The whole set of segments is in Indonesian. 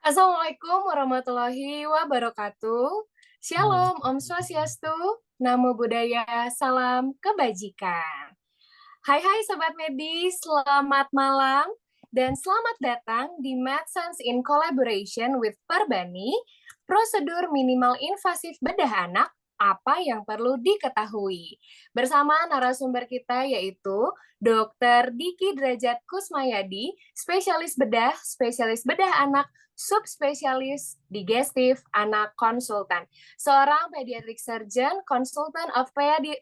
Assalamualaikum warahmatullahi wabarakatuh. Shalom, Om Waalaikumsalam. Swastiastu, Namo Buddhaya, Salam Kebajikan. Hai Sobat Medis, selamat malam dan selamat datang di MedSense in collaboration with Perbani, prosedur minimal invasif bedah anak, apa yang perlu diketahui. Bersama narasumber kita yaitu Dr. Diki Derajat Kusmayadi, spesialis bedah anak, subspesialis digestif anak konsultan, seorang pediatric surgeon, konsultan of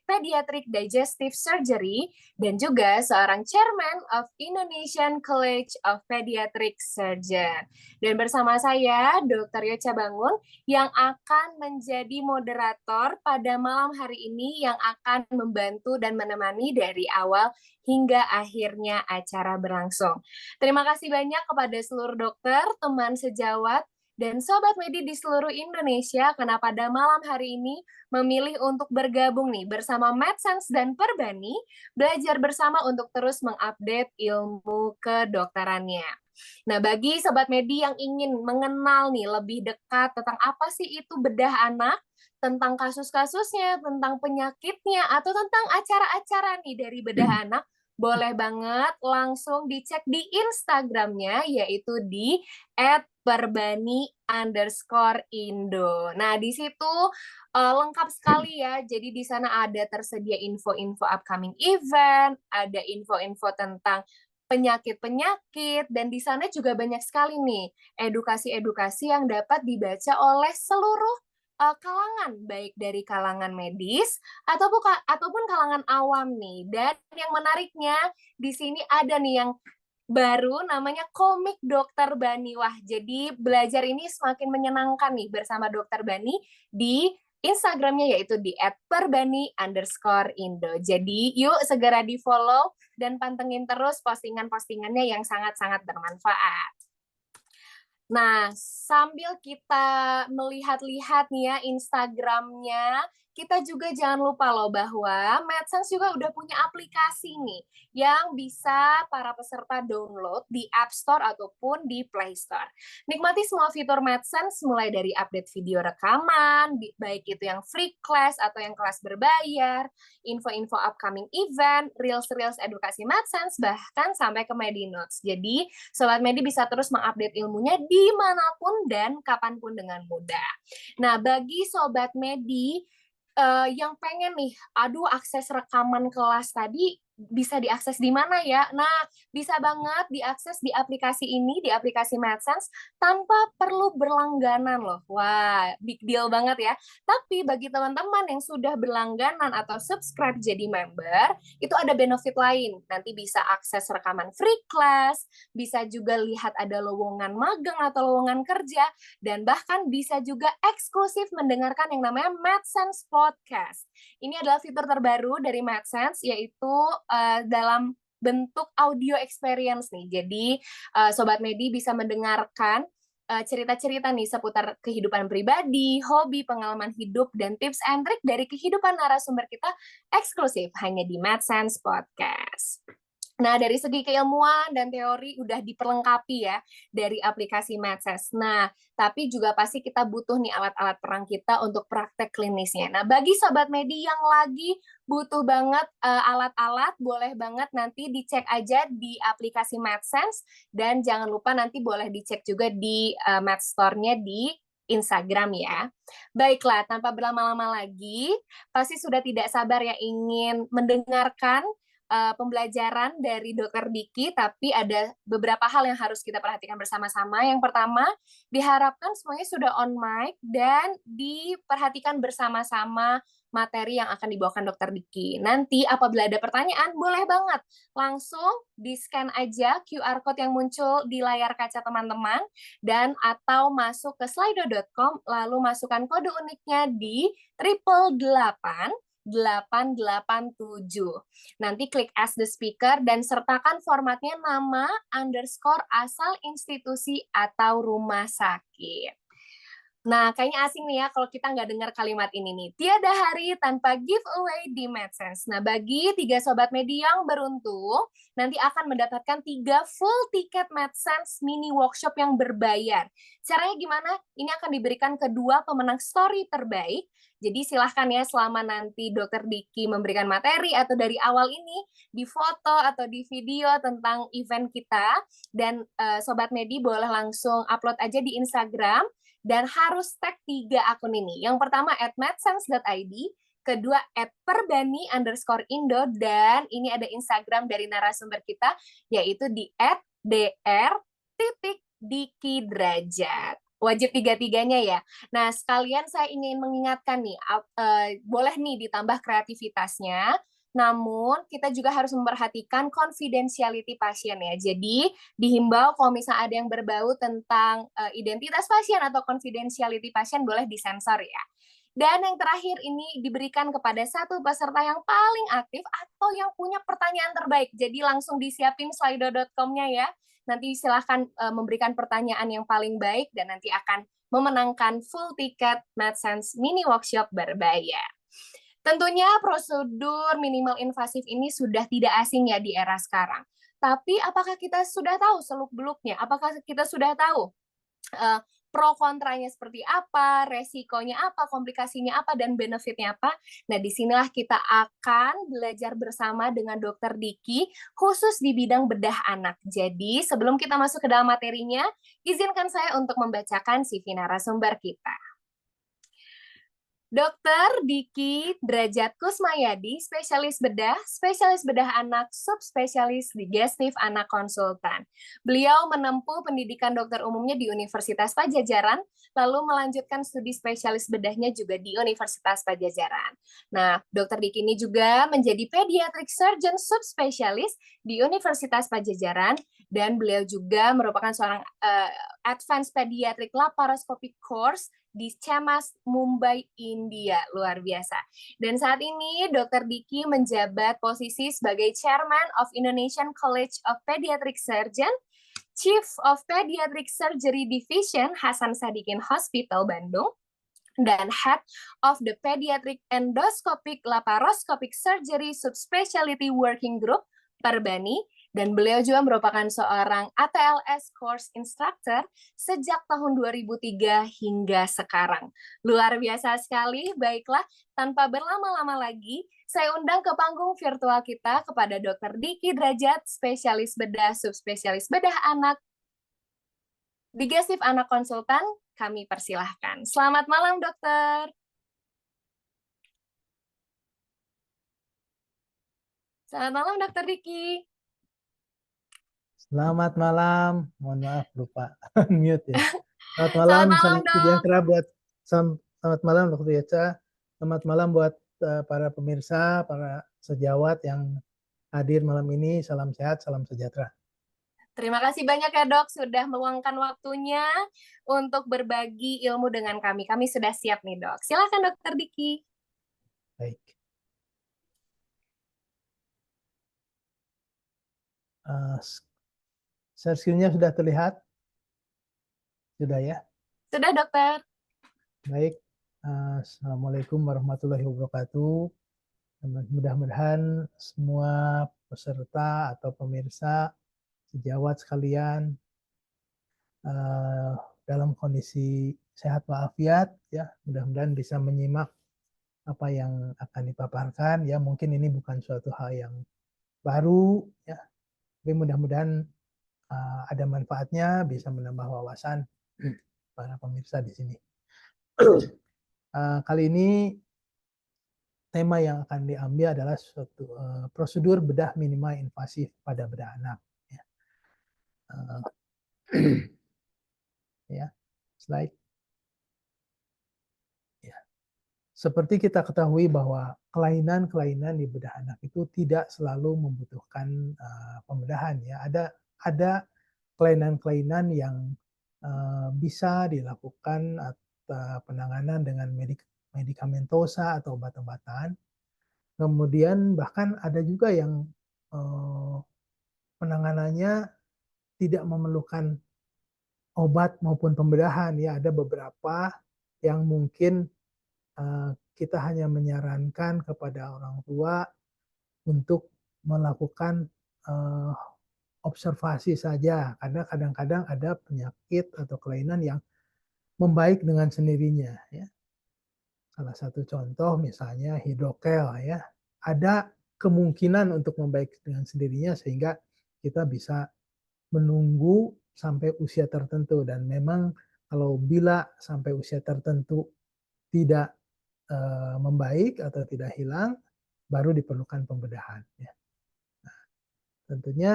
pediatric digestive surgery, dan juga seorang chairman of Indonesian College of Pediatric Surgeon. Dan bersama saya, Dr. Yocha Bangun, yang akan menjadi moderator pada malam hari ini, yang akan membantu dan menemani dari awal hingga akhirnya acara berlangsung. Terima kasih banyak kepada seluruh dokter, teman sejawat, dan Sobat Medi di seluruh Indonesia karena pada malam hari ini memilih untuk bergabung nih bersama MedSense dan Perbani, belajar bersama untuk terus mengupdate ilmu kedokterannya. Nah, bagi Sobat Medi yang ingin mengenal nih lebih dekat tentang apa sih itu bedah anak, tentang kasus-kasusnya, tentang penyakitnya, atau tentang acara-acara nih dari bedah anak, boleh banget langsung dicek di Instagramnya, yaitu di @perbani_indo. Nah, di situ lengkap sekali ya. Jadi di sana ada tersedia info-info upcoming event, ada info-info tentang penyakit-penyakit, dan di sana juga banyak sekali nih edukasi-edukasi yang dapat dibaca oleh seluruh kalangan, baik dari kalangan medis ataupun kalangan awam nih. Dan yang menariknya di sini ada nih yang baru namanya komik Dokter Bani. Wah, jadi belajar ini semakin menyenangkan nih bersama Dokter Bani di Instagramnya yaitu di @perbani_indo. Jadi yuk segera di follow dan pantengin terus postingan-postingannya yang sangat-sangat bermanfaat. Nah, sambil kita melihat-lihat nih ya Instagramnya, kita juga jangan lupa loh bahwa MedSense juga udah punya aplikasi nih yang bisa para peserta download di App Store ataupun di Play Store. Nikmati semua fitur MedSense mulai dari update video rekaman, baik itu yang free class atau yang kelas berbayar, info-info upcoming event, reels-reels edukasi MedSense, bahkan sampai ke MediNotes. Jadi, Sobat Medi bisa terus mengupdate ilmunya dimanapun dan kapanpun dengan mudah. Nah, bagi Sobat Medi yang pengen nih, aduh akses rekaman kelas tadi bisa diakses di mana ya? Nah, bisa banget diakses di aplikasi ini, di aplikasi MedSense, tanpa perlu berlangganan loh. Wah, big deal banget ya. Tapi bagi teman-teman yang sudah berlangganan atau subscribe jadi member, itu ada benefit lain. Nanti bisa akses rekaman free class, bisa juga lihat ada lowongan magang atau lowongan kerja, dan bahkan bisa juga eksklusif mendengarkan yang namanya MedSense Podcast. Ini adalah fitur terbaru dari MedSense, yaitu dalam bentuk audio experience nih. Jadi Sobat Medi bisa mendengarkan cerita-cerita nih seputar kehidupan pribadi, hobi, pengalaman hidup, dan tips and trik dari kehidupan narasumber kita eksklusif hanya di MedSense Podcast. Nah, dari segi keilmuan dan teori udah diperlengkapi ya dari aplikasi Medses. Nah, tapi juga pasti kita butuh nih alat-alat perang kita untuk praktek klinisnya. Nah, bagi Sobat Medi yang lagi butuh banget alat-alat, boleh banget nanti dicek aja di aplikasi MedSense, dan jangan lupa nanti boleh dicek juga di MedStore-nya di Instagram ya. Baiklah, tanpa berlama-lama lagi, pasti sudah tidak sabar ya ingin mendengarkan pembelajaran dari Dokter Diki, tapi ada beberapa hal yang harus kita perhatikan bersama-sama. Yang pertama, diharapkan semuanya sudah on mic dan diperhatikan bersama-sama materi yang akan dibawakan Dokter Diki. Nanti apabila ada pertanyaan, boleh banget langsung di-scan aja QR code yang muncul di layar kaca teman-teman, dan atau masuk ke slido.com, lalu masukkan kode uniknya di 888 887. Nanti klik as the speaker dan sertakan formatnya nama, underscore, asal institusi atau rumah sakit. Nah, kayaknya asing nih ya kalau kita nggak dengar kalimat ini nih. Tiada hari tanpa giveaway di MedSense. Nah, bagi 3 Sobat Medi yang beruntung, nanti akan mendapatkan 3 full tiket MedSense mini workshop yang berbayar. Caranya gimana? Ini akan diberikan kedua pemenang story terbaik. Jadi silahkan ya selama nanti Dokter Diki memberikan materi atau dari awal ini di foto atau di video tentang event kita, dan Sobat Medi boleh langsung upload aja di Instagram dan harus tag 3 akun ini. Yang pertama @medsense.id, kedua @perbani_indo, dan ini ada Instagram dari narasumber kita, yaitu di @dr.dikidrajat. Wajib tiga-tiganya ya. Nah, sekalian saya ingin mengingatkan nih, boleh nih ditambah kreativitasnya, namun kita juga harus memperhatikan confidentiality pasien ya. Jadi dihimbau kalau misalnya ada yang berbau tentang identitas pasien atau confidentiality pasien boleh disensor ya. Dan yang terakhir ini diberikan kepada satu peserta yang paling aktif atau yang punya pertanyaan terbaik. Jadi langsung disiapin slido.com-nya ya. Nanti silahkan memberikan pertanyaan yang paling baik dan nanti akan memenangkan full tiket MedSense mini workshop berbayar. Tentunya prosedur minimal invasif ini sudah tidak asing ya di era sekarang. Tapi apakah kita sudah tahu seluk-beluknya? Apakah kita sudah tahu pro kontranya seperti apa, resikonya apa, komplikasinya apa, dan benefitnya apa? Nah, disinilah kita akan belajar bersama dengan Dokter Diki, khusus di bidang bedah anak. Jadi, sebelum kita masuk ke dalam materinya, izinkan saya untuk membacakan CV narasumber kita. Dokter Diki Drajat Kusmayadi, spesialis bedah anak, subspesialis digestif anak konsultan. Beliau menempuh pendidikan dokter umumnya di Universitas Pajajaran, lalu melanjutkan studi spesialis bedahnya juga di Universitas Pajajaran. Nah, Dokter Diki ini juga menjadi pediatric surgeon subspesialis di Universitas Pajajaran, dan beliau juga merupakan seorang advanced pediatric laparoscopic course di CMAS Mumbai, India. Luar biasa. Dan saat ini Dr. Diki menjabat posisi sebagai Chairman of Indonesian College of Pediatric Surgeon, Chief of Pediatric Surgery Division Hasan Sadikin Hospital Bandung, dan Head of the Pediatric Endoscopic Laparoscopic Surgery Subspecialty Working Group Perbani, dan beliau juga merupakan seorang ATLS course instructor sejak tahun 2003 hingga sekarang. Luar biasa sekali. Baiklah, tanpa berlama-lama lagi, saya undang ke panggung virtual kita kepada Dr. Diki Drajat, spesialis bedah, subspesialis bedah anak, digestif anak konsultan. Kami persilahkan. Selamat malam, dokter. Selamat malam, Dokter Diki. Selamat malam, mohon maaf lupa mute ya. Selamat Selamat malam, malam, salam dok. sejahtera buat selamat malam Dr. Yeca. Selamat malam buat para pemirsa, para sejawat yang hadir malam ini. Salam sehat, salam sejahtera. Terima kasih banyak ya dok sudah meluangkan waktunya untuk berbagi ilmu dengan kami. Kami sudah siap nih dok. Silakan Dokter Diki. Baik. Share screen-nya sudah terlihat? Sudah ya? Sudah dokter. Baik. Assalamualaikum warahmatullahi wabarakatuh. Mudah-mudahan semua peserta atau pemirsa sejawat sekalian dalam kondisi sehat walafiat ya, mudah-mudahan bisa menyimak apa yang akan dipaparkan ya. Mungkin ini bukan suatu hal yang baru ya, tapi mudah-mudahan ada manfaatnya, bisa menambah wawasan para pemirsa di sini. Kali ini tema yang akan diambil adalah suatu prosedur bedah minimal invasif pada bedah anak ya. Ya, slide. Ya. Seperti kita ketahui bahwa kelainan-kelainan di bedah anak itu tidak selalu membutuhkan pembedahan ya. Ada kelainan-kelainan yang bisa dilakukan atau penanganan dengan medikamentosa atau obat-obatan. Kemudian bahkan ada juga yang penanganannya tidak memerlukan obat maupun pembedahan ya. Ada beberapa yang mungkin kita hanya menyarankan kepada orang tua untuk melakukan observasi saja, karena kadang-kadang ada penyakit atau kelainan yang membaik dengan sendirinya. Ya. Salah satu contoh misalnya hidrokel, ya, ada kemungkinan untuk membaik dengan sendirinya sehingga kita bisa menunggu sampai usia tertentu, dan memang kalau bila sampai usia tertentu tidak membaik atau tidak hilang, baru diperlukan pembedahan. Ya. Nah, tentunya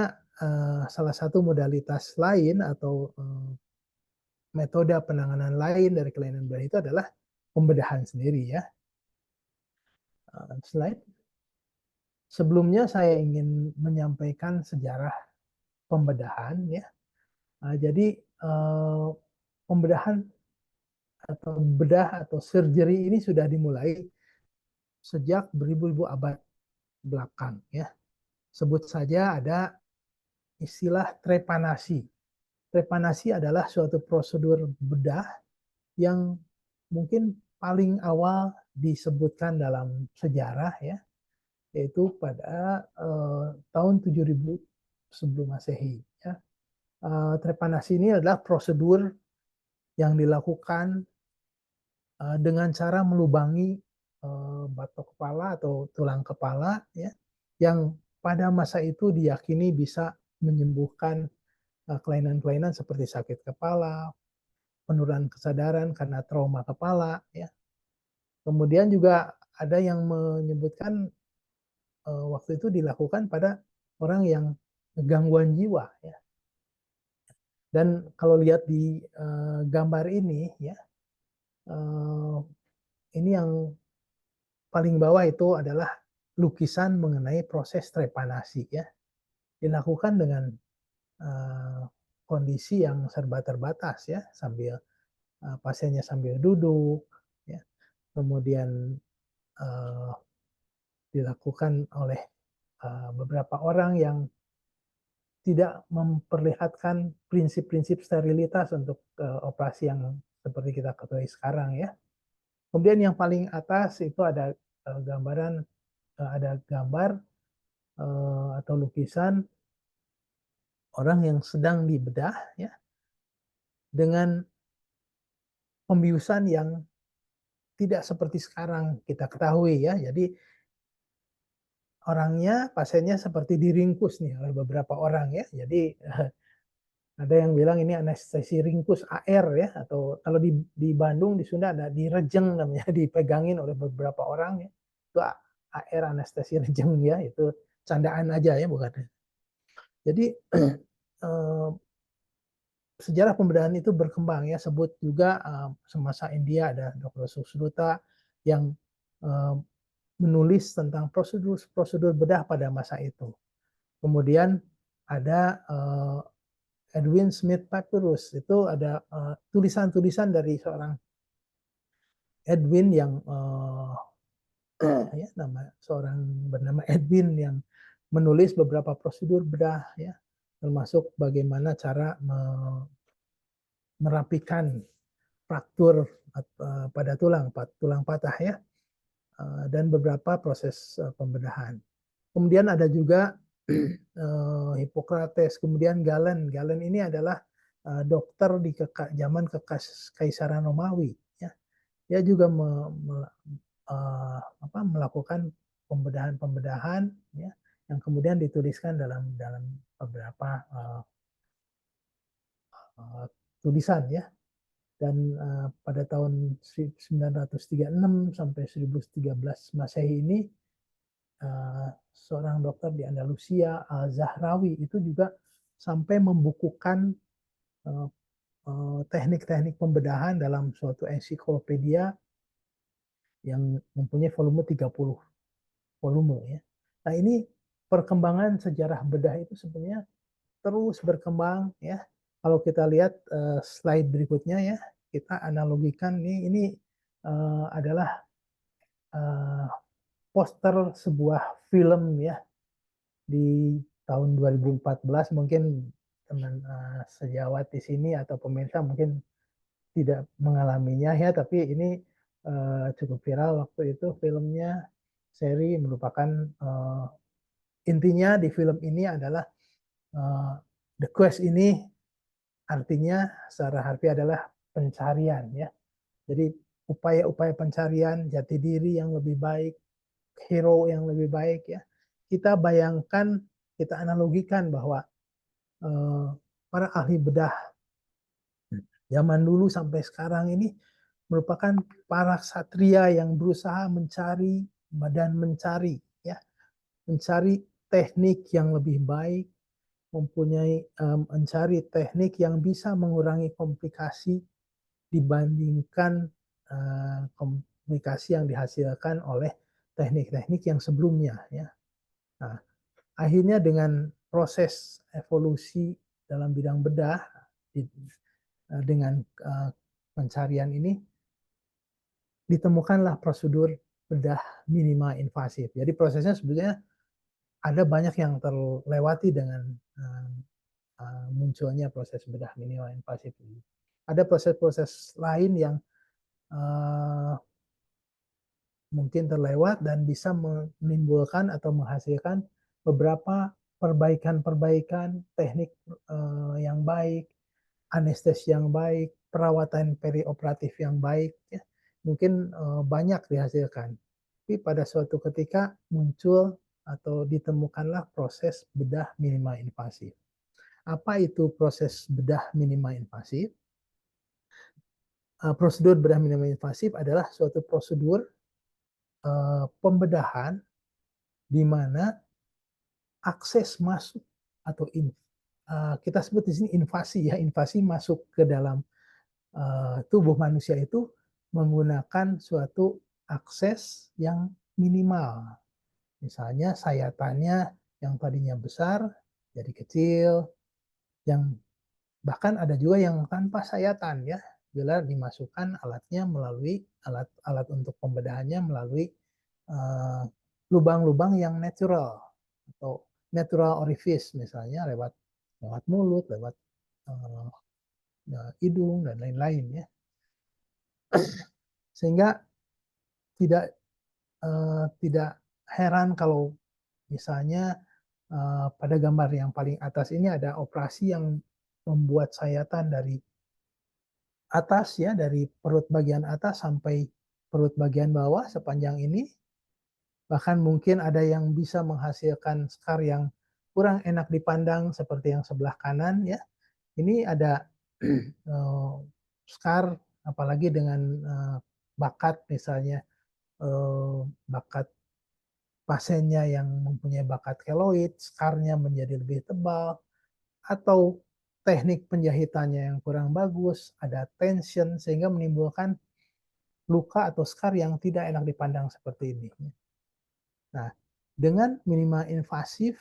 salah satu modalitas lain atau metode penanganan lain dari kelainan bedah itu adalah pembedahan sendiri, ya. Slide. Sebelumnya saya ingin menyampaikan sejarah pembedahan, ya. Jadi pembedahan atau bedah atau surgery ini sudah dimulai sejak beribu-ribu abad belakang, ya. Sebut saja ada istilah trepanasi. Trepanasi adalah suatu prosedur bedah yang mungkin paling awal disebutkan dalam sejarah, ya, yaitu pada tahun 7000 sebelum Masehi. Ya. Trepanasi ini adalah prosedur yang dilakukan dengan cara melubangi batok kepala atau tulang kepala, ya, yang pada masa itu diyakini bisa menyembuhkan kelainan-kelainan seperti sakit kepala, penurunan kesadaran karena trauma kepala, ya. Kemudian juga ada yang menyebutkan waktu itu dilakukan pada orang yang gangguan jiwa, ya. Dan kalau lihat di gambar ini, ya, ini yang paling bawah itu adalah lukisan mengenai proses trepanasi, ya. Dilakukan dengan kondisi yang serba terbatas, ya, sambil pasiennya sambil duduk, ya. Kemudian dilakukan oleh beberapa orang yang tidak memperlihatkan prinsip-prinsip sterilitas untuk operasi yang seperti kita ketahui sekarang, ya. Kemudian yang paling atas itu ada gambaran, ada gambar atau lukisan orang yang sedang dibedah, ya, dengan pembiusan yang tidak seperti sekarang kita ketahui, ya. Jadi orangnya, pasiennya seperti diringkus nih oleh beberapa orang, ya. Jadi ada yang bilang ini anestesi ringkus AR, ya, atau kalau di Bandung, di Sunda ada direjeng namanya, dipegangin oleh beberapa orang, ya. Itu AR, anestesi rejeng, ya, itu candaan aja, ya, bukan. Jadi sejarah pembedahan itu berkembang, ya. Sebut juga semasa India ada Dr. Susruta yang menulis tentang prosedur bedah pada masa itu. Kemudian ada Edwin Smith Papyrus, itu ada tulisan-tulisan dari seorang Edwin yang ya, seorang bernama Edwin yang menulis beberapa prosedur bedah, ya, termasuk bagaimana cara merapikan fraktur pada tulang patah, ya, dan beberapa proses pembedahan. Kemudian ada juga Hippocrates, kemudian Galen. Galen ini adalah dokter di zaman Kekaisaran Romawi, ya. Dia juga melakukan pembedahan-pembedahan, ya, yang kemudian dituliskan dalam beberapa tulisan, ya. Dan pada tahun 936 sampai 1013 Masehi ini seorang dokter di Andalusia, Al-Zahrawi, itu juga sampai membukukan teknik-teknik pembedahan dalam suatu ensiklopedia yang mempunyai volume 30 volume, ya. Nah, ini perkembangan sejarah bedah itu sebenarnya terus berkembang, ya. Kalau kita lihat slide berikutnya, ya, kita analogikan ini adalah poster sebuah film, ya, di tahun 2014. Mungkin teman sejawat di sini atau pemirsa mungkin tidak mengalaminya ya, tapi ini cukup viral waktu itu filmnya, seri merupakan intinya di film ini adalah The Quest ini artinya secara harfiah adalah pencarian ya. Jadi upaya-upaya pencarian jati diri yang lebih baik, hero yang lebih baik ya. Kita bayangkan, kita analogikan bahwa para ahli bedah zaman dulu sampai sekarang ini merupakan para satria yang berusaha mencari dan mencari ya, mencari teknik yang lebih baik, mencari teknik yang bisa mengurangi komplikasi dibandingkan komplikasi yang dihasilkan oleh teknik-teknik yang sebelumnya ya. Nah, akhirnya dengan proses evolusi dalam bidang bedah dengan pencarian ini ditemukanlah prosedur bedah minima invasif. Jadi prosesnya sebetulnya ada banyak yang terlewati dengan munculnya proses bedah minima invasif ini. Ada proses-proses lain yang mungkin terlewat dan bisa menimbulkan atau menghasilkan beberapa perbaikan-perbaikan teknik yang baik, anestesi yang baik, perawatan perioperatif yang baik, ya. Mungkin banyak dihasilkan. Tapi pada suatu ketika muncul atau ditemukanlah proses bedah minima invasif. Apa itu proses bedah minima invasif? Prosedur bedah minima invasif adalah suatu prosedur pembedahan di mana akses masuk atau kita sebut di sini invasi ya, invasi masuk ke dalam tubuh manusia itu menggunakan suatu akses yang minimal. Misalnya sayatannya yang tadinya besar jadi kecil, yang bahkan ada juga yang tanpa sayatan ya, bila dimasukkan alatnya melalui alat untuk pembedahannya melalui lubang-lubang yang natural atau natural orifice, misalnya lewat mulut, lewat hidung dan lain-lain ya. Sehingga tidak heran kalau misalnya pada gambar yang paling atas ini ada operasi yang membuat sayatan dari atas ya, dari perut bagian atas sampai perut bagian bawah sepanjang ini. Bahkan mungkin ada yang bisa menghasilkan scar yang kurang enak dipandang seperti yang sebelah kanan ya. Ini ada scar apalagi dengan bakat misalnya bakat pasiennya yang mempunyai bakat keloid, scarnya menjadi lebih tebal, atau teknik penjahitannya yang kurang bagus, ada tension sehingga menimbulkan luka atau scar yang tidak enak dipandang seperti ini. Nah, dengan minima invasif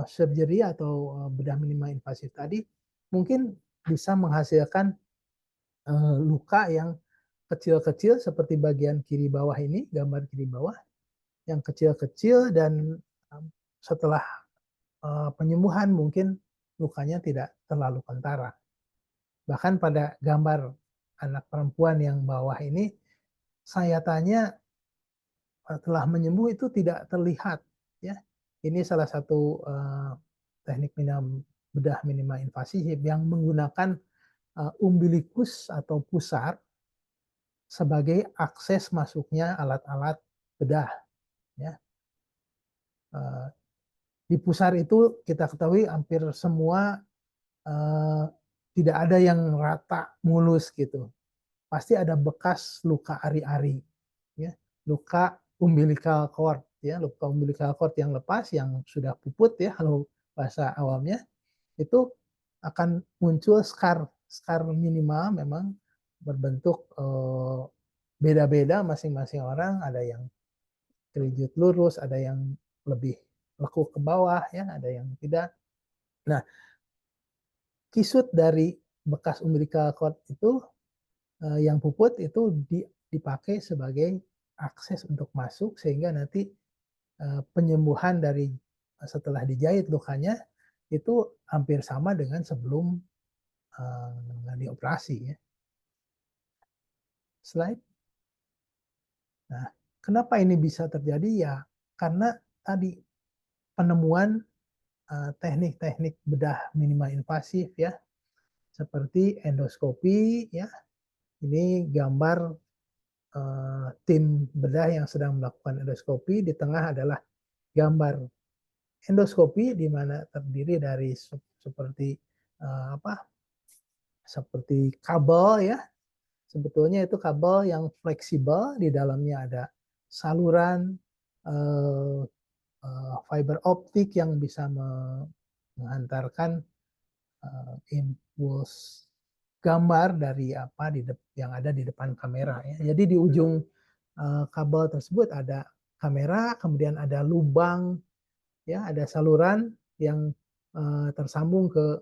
surgery atau bedah minima invasif tadi mungkin bisa menghasilkan luka yang kecil-kecil seperti bagian kiri bawah ini, gambar kiri bawah, yang kecil-kecil dan setelah penyembuhan mungkin lukanya tidak terlalu kentara. Bahkan pada gambar anak perempuan yang bawah ini, sayatannya telah menyembuh itu tidak terlihat. Ya, ini salah satu teknik bedah minima invasif yang menggunakan umbilikus atau pusar sebagai akses masuknya alat-alat bedah. Ya. Di pusar itu kita ketahui hampir semua tidak ada yang rata mulus gitu. Pasti ada bekas luka ari-ari, ya, luka umbilical cord, ya, luka umbilical cord yang lepas, yang sudah puput ya, kalau bahasa awamnya, itu akan muncul scar, scar minimal memang berbentuk beda-beda masing-masing orang, ada yang kerinjut lurus, ada yang lebih lekuk ke bawah, ya, ada yang tidak. Nah, kisut dari bekas umbilical cord itu yang puput itu dipakai sebagai akses untuk masuk sehingga nanti penyembuhan dari setelah dijahit lukanya itu hampir sama dengan sebelum dioperasi ya. Slide. Nah, kenapa ini bisa terjadi ya? Karena tadi penemuan teknik-teknik bedah minimal invasif ya, seperti endoskopi ya. Ini gambar tim bedah yang sedang melakukan endoskopi. Di tengah adalah gambar endoskopi di mana terdiri dari seperti apa? Seperti kabel ya. Sebetulnya itu kabel yang fleksibel, di dalamnya ada saluran fiber optik yang bisa menghantarkan impuls gambar dari apa yang ada di depan kamera ya. Jadi di ujung kabel tersebut ada kamera, kemudian ada lubang ya, ada saluran yang tersambung ke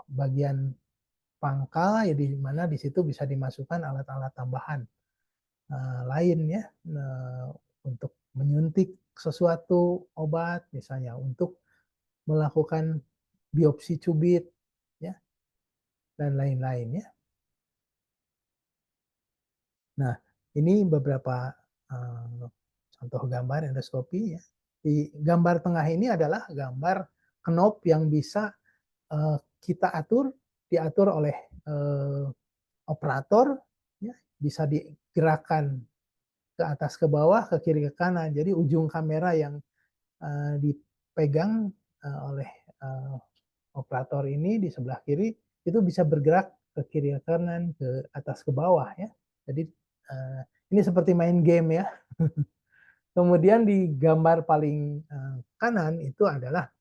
bagian pangkal ya, di mana di situ bisa dimasukkan alat-alat tambahan lain ya, untuk menyuntik sesuatu obat misalnya, untuk melakukan biopsi cubit ya, dan lain-lain ya. Nah, ini beberapa contoh gambar endoskopi ya. Di gambar tengah ini adalah gambar knob yang bisa kita diatur oleh operator ya, bisa digerakkan ke atas ke bawah, ke kiri ke kanan. Jadi ujung kamera yang dipegang oleh operator ini di sebelah kiri itu bisa bergerak ke kiri ke kanan, ke atas ke bawah ya. Jadi ini seperti main game ya. Kemudian di gambar paling kanan itu adalah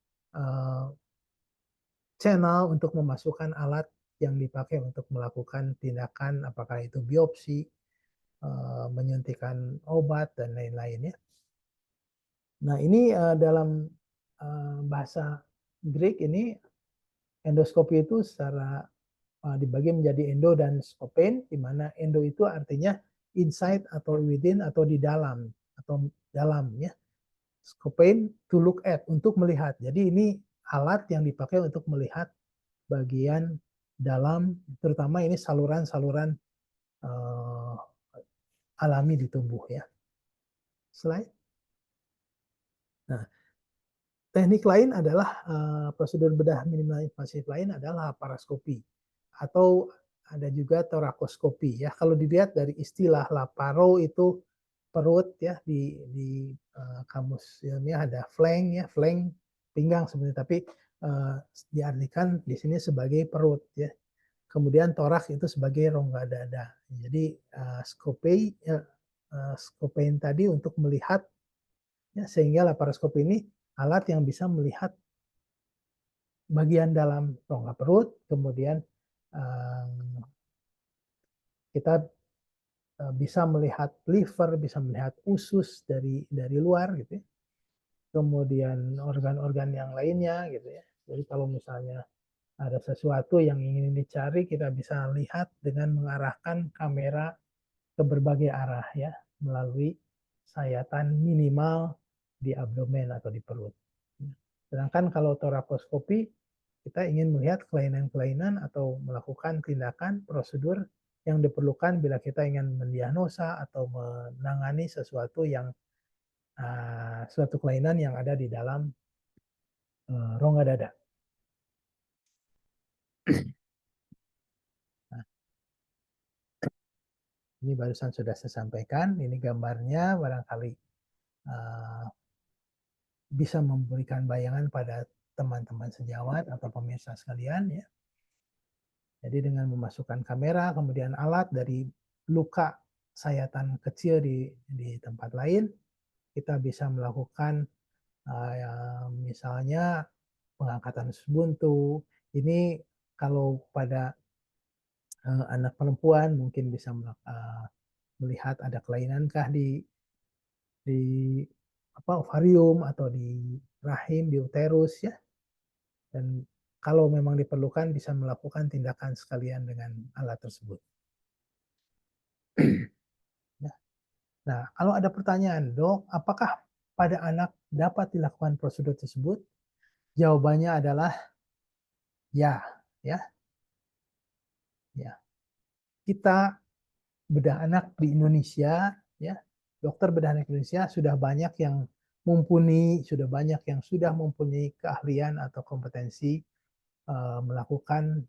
channel untuk memasukkan alat yang dipakai untuk melakukan tindakan, apakah itu biopsi, menyuntikkan obat dan lain-lain ya. Nah ini dalam bahasa Greek ini endoskopi itu secara dibagi menjadi endo dan scopein, di mana endo itu artinya inside atau within atau di dalam atau dalam ya. Scopein to look at, untuk melihat. Jadi ini alat yang dipakai untuk melihat bagian dalam, terutama ini saluran-saluran alami di tubuh ya. Slide. Nah, teknik lain adalah prosedur bedah minimal invasif lain adalah laparoskopi atau ada juga torakoskopi ya. Kalau dilihat dari istilah laparo itu perut ya, di kamus ilmiah ada flank ya, flank pinggang sebenarnya, tapi diartikan di sini sebagai perut ya. Kemudian toraks itu sebagai rongga dada. Jadi scopein tadi untuk melihat ya, sehingga laparoskopi ini alat yang bisa melihat bagian dalam rongga perut, kemudian kita bisa melihat liver, bisa melihat usus dari luar gitu ya. Kemudian organ-organ yang lainnya gitu ya. Jadi kalau misalnya ada sesuatu yang ingin dicari, kita bisa lihat dengan mengarahkan kamera ke berbagai arah ya, melalui sayatan minimal di abdomen atau di perut. Sedangkan kalau torakoskopi, kita ingin melihat kelainan-kelainan atau melakukan tindakan prosedur yang diperlukan bila kita ingin mendiagnosa atau menangani sesuatu yang suatu kelainan yang ada di dalam rongga dada. Nah, ini barusan sudah saya sampaikan, ini gambarnya barangkali bisa memberikan bayangan pada teman-teman sejawat atau pemirsa sekalian ya. Jadi dengan memasukkan kamera, kemudian alat dari luka sayatan kecil di tempat lain, kita bisa melakukan misalnya pengangkatan usus buntu. Ini kalau pada anak perempuan mungkin bisa melihat ada kelainankah di ovarium atau di rahim, di uterus ya. Dan kalau memang diperlukan bisa melakukan tindakan sekalian dengan alat tersebut. Nah, kalau ada pertanyaan, Dok, apakah pada anak dapat dilakukan prosedur tersebut? Jawabannya adalah ya. ya. Ya, kita bedah anak di Indonesia, ya, dokter bedah anak Indonesia sudah banyak yang mumpuni, sudah banyak yang sudah mempunyai keahlian atau kompetensi melakukan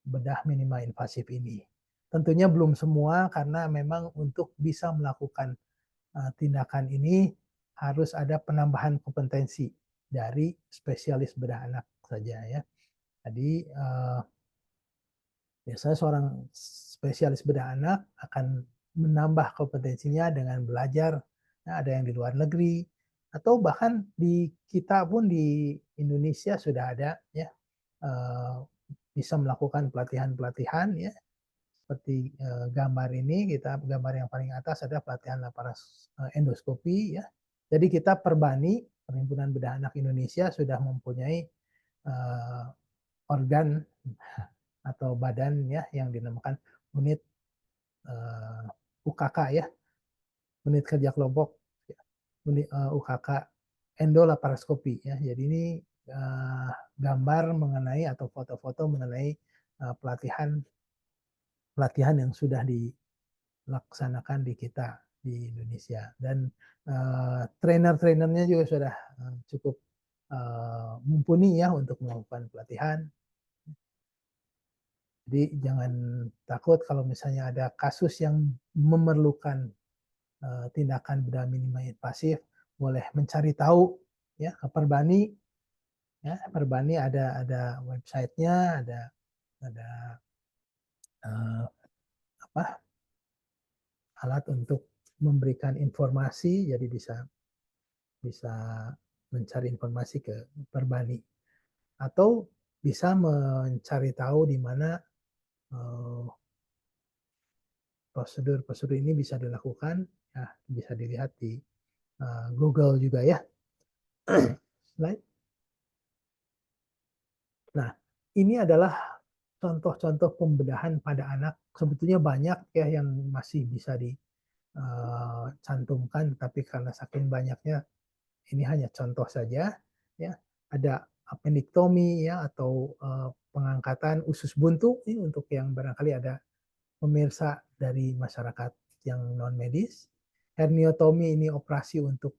bedah minima invasif ini. Tentunya belum semua karena memang untuk bisa melakukan tindakan ini harus ada penambahan kompetensi dari spesialis bedah anak saja ya. Jadi biasanya seorang spesialis bedah anak akan menambah kompetensinya dengan belajar, ya, ada yang di luar negeri, atau bahkan di kita pun di Indonesia sudah ada ya bisa melakukan pelatihan-pelatihan ya seperti gambar ini, kita gambar yang paling atas ada pelatihan endoskopi ya. Jadi kita Perbani, Perhimpunan Bedah Anak Indonesia sudah mempunyai organ atau badan ya yang dinamakan unit UKK ya, unit kerja kelompok ya, unit UKK endolaparoskopi ya. Jadi ini gambar mengenai atau foto-foto mengenai pelatihan yang sudah dilaksanakan di kita di Indonesia dan trainer-trainernya juga sudah cukup mumpuni ya untuk melakukan pelatihan. Jadi jangan takut kalau misalnya ada kasus yang memerlukan tindakan bedah minima invasif, boleh mencari tahu ya ke Perbani. Ya, Perbani ada websitenya, ada apa alat untuk memberikan informasi, jadi bisa mencari informasi ke Perbani atau bisa mencari tahu di mana prosedur-prosedur ini bisa dilakukan, ya, bisa dilihat di Google juga ya. Slide. Nah, ini adalah contoh-contoh pembedahan pada anak. Sebetulnya banyak ya yang masih bisa dicantumkan, tapi karena saking banyaknya, ini hanya contoh saja. Ya, ada appendiktomi ya atau pengangkatan usus buntu ini untuk yang barangkali ada pemirsa dari masyarakat yang non medis. Herniotomi ini operasi untuk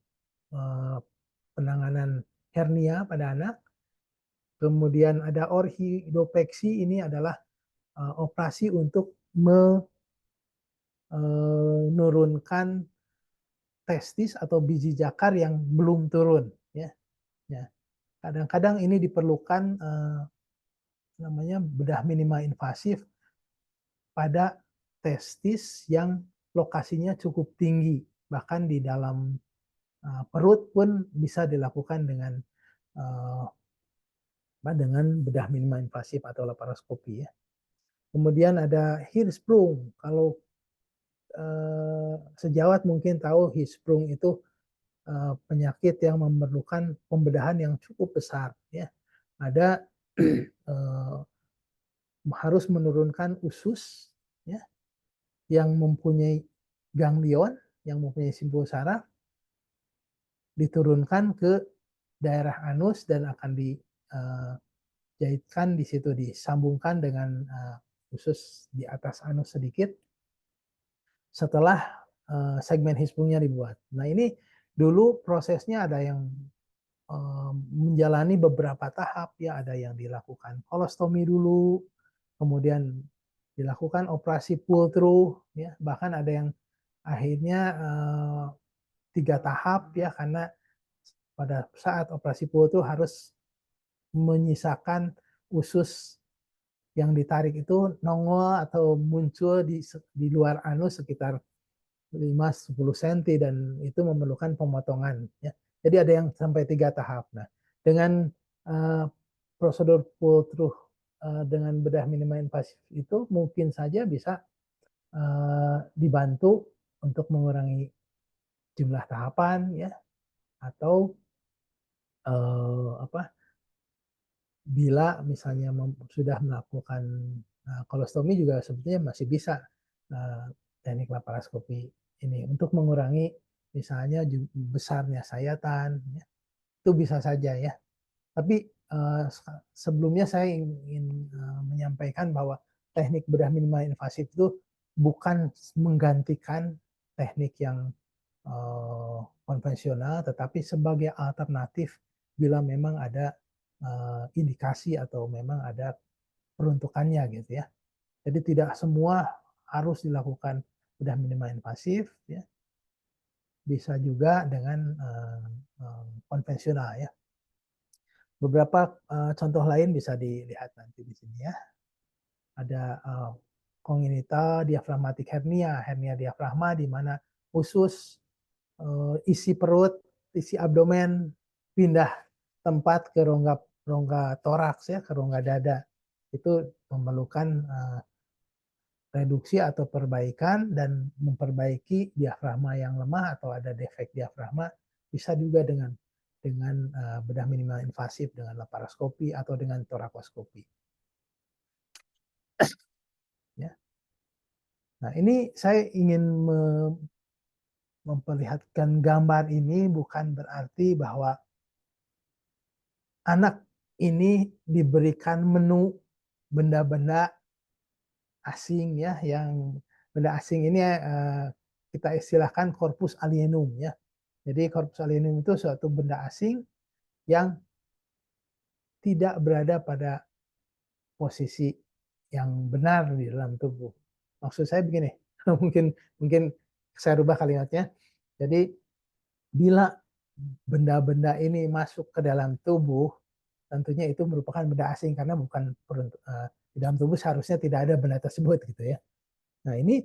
penanganan hernia pada anak. Kemudian ada orhidopeksi, ini adalah operasi untuk menurunkan testis atau biji jakar yang belum turun. Ya, ya. Kadang-kadang ini diperlukan namanya bedah minima invasif pada testis yang lokasinya cukup tinggi, bahkan di dalam perut pun bisa dilakukan dengan bedah minima invasif atau laparoskopi ya. Kemudian ada Hirschsprung. Kalau sejawat mungkin tahu Hirschsprung itu penyakit yang memerlukan pembedahan yang cukup besar ya. Ada harus menurunkan usus ya yang mempunyai ganglion, yang mempunyai simpul saraf, diturunkan ke daerah anus dan akan dijahitkan di situ, disambungkan dengan usus di atas anus sedikit setelah segmen Hirschsprungnya dibuat. Nah ini dulu prosesnya ada yang menjalani beberapa tahap ya, ada yang dilakukan kolostomi dulu, kemudian dilakukan operasi pull through ya, bahkan ada yang akhirnya 3 tahap ya, karena pada saat operasi pull through harus menyisakan usus yang ditarik itu nongol atau muncul di luar anus sekitar 5-10 cm dan itu memerlukan pemotongan ya. Jadi ada yang sampai 3 tahap. Nah, dengan prosedur pull through dengan bedah minima invasif itu mungkin saja bisa dibantu untuk mengurangi jumlah tahapan ya, atau bila misalnya sudah melakukan kolostomi juga sebetulnya masih bisa teknik laparoskopi ini untuk mengurangi misalnya besarnya sayatan ya. Itu bisa saja ya. Tapi sebelumnya saya ingin menyampaikan bahwa teknik bedah minimal invasif itu bukan menggantikan teknik yang konvensional, tetapi sebagai alternatif bila memang ada indikasi atau memang ada peruntukannya gitu ya. Jadi tidak semua harus dilakukan bedah minimal invasif, ya. Bisa juga dengan konvensional ya. Beberapa contoh lain bisa dilihat nanti di sini ya. Ada congenital diaphragmatic hernia, hernia diafragma di mana usus, isi perut, isi abdomen pindah tempat ke rongga rongga toraks ya, ke rongga dada. Itu memerlukan reduksi atau perbaikan dan memperbaiki diafragma yang lemah atau ada defek diafragma bisa juga dengan bedah minimal invasif dengan laparoskopi atau dengan torakoskopi. Ya. Nah, ini saya ingin memperlihatkan gambar ini bukan berarti bahwa anak ini diberikan menu benda-benda asing ya, yang benda asing ini kita istilahkan corpus alienum ya. Jadi corpus alienum itu suatu benda asing yang tidak berada pada posisi yang benar di dalam tubuh. Maksud saya begini, mungkin mungkin saya rubah kalimatnya. Jadi bila benda-benda ini masuk ke dalam tubuh, tentunya itu merupakan benda asing karena bukan di dalam tubuh seharusnya tidak ada benda tersebut gitu ya. Nah ini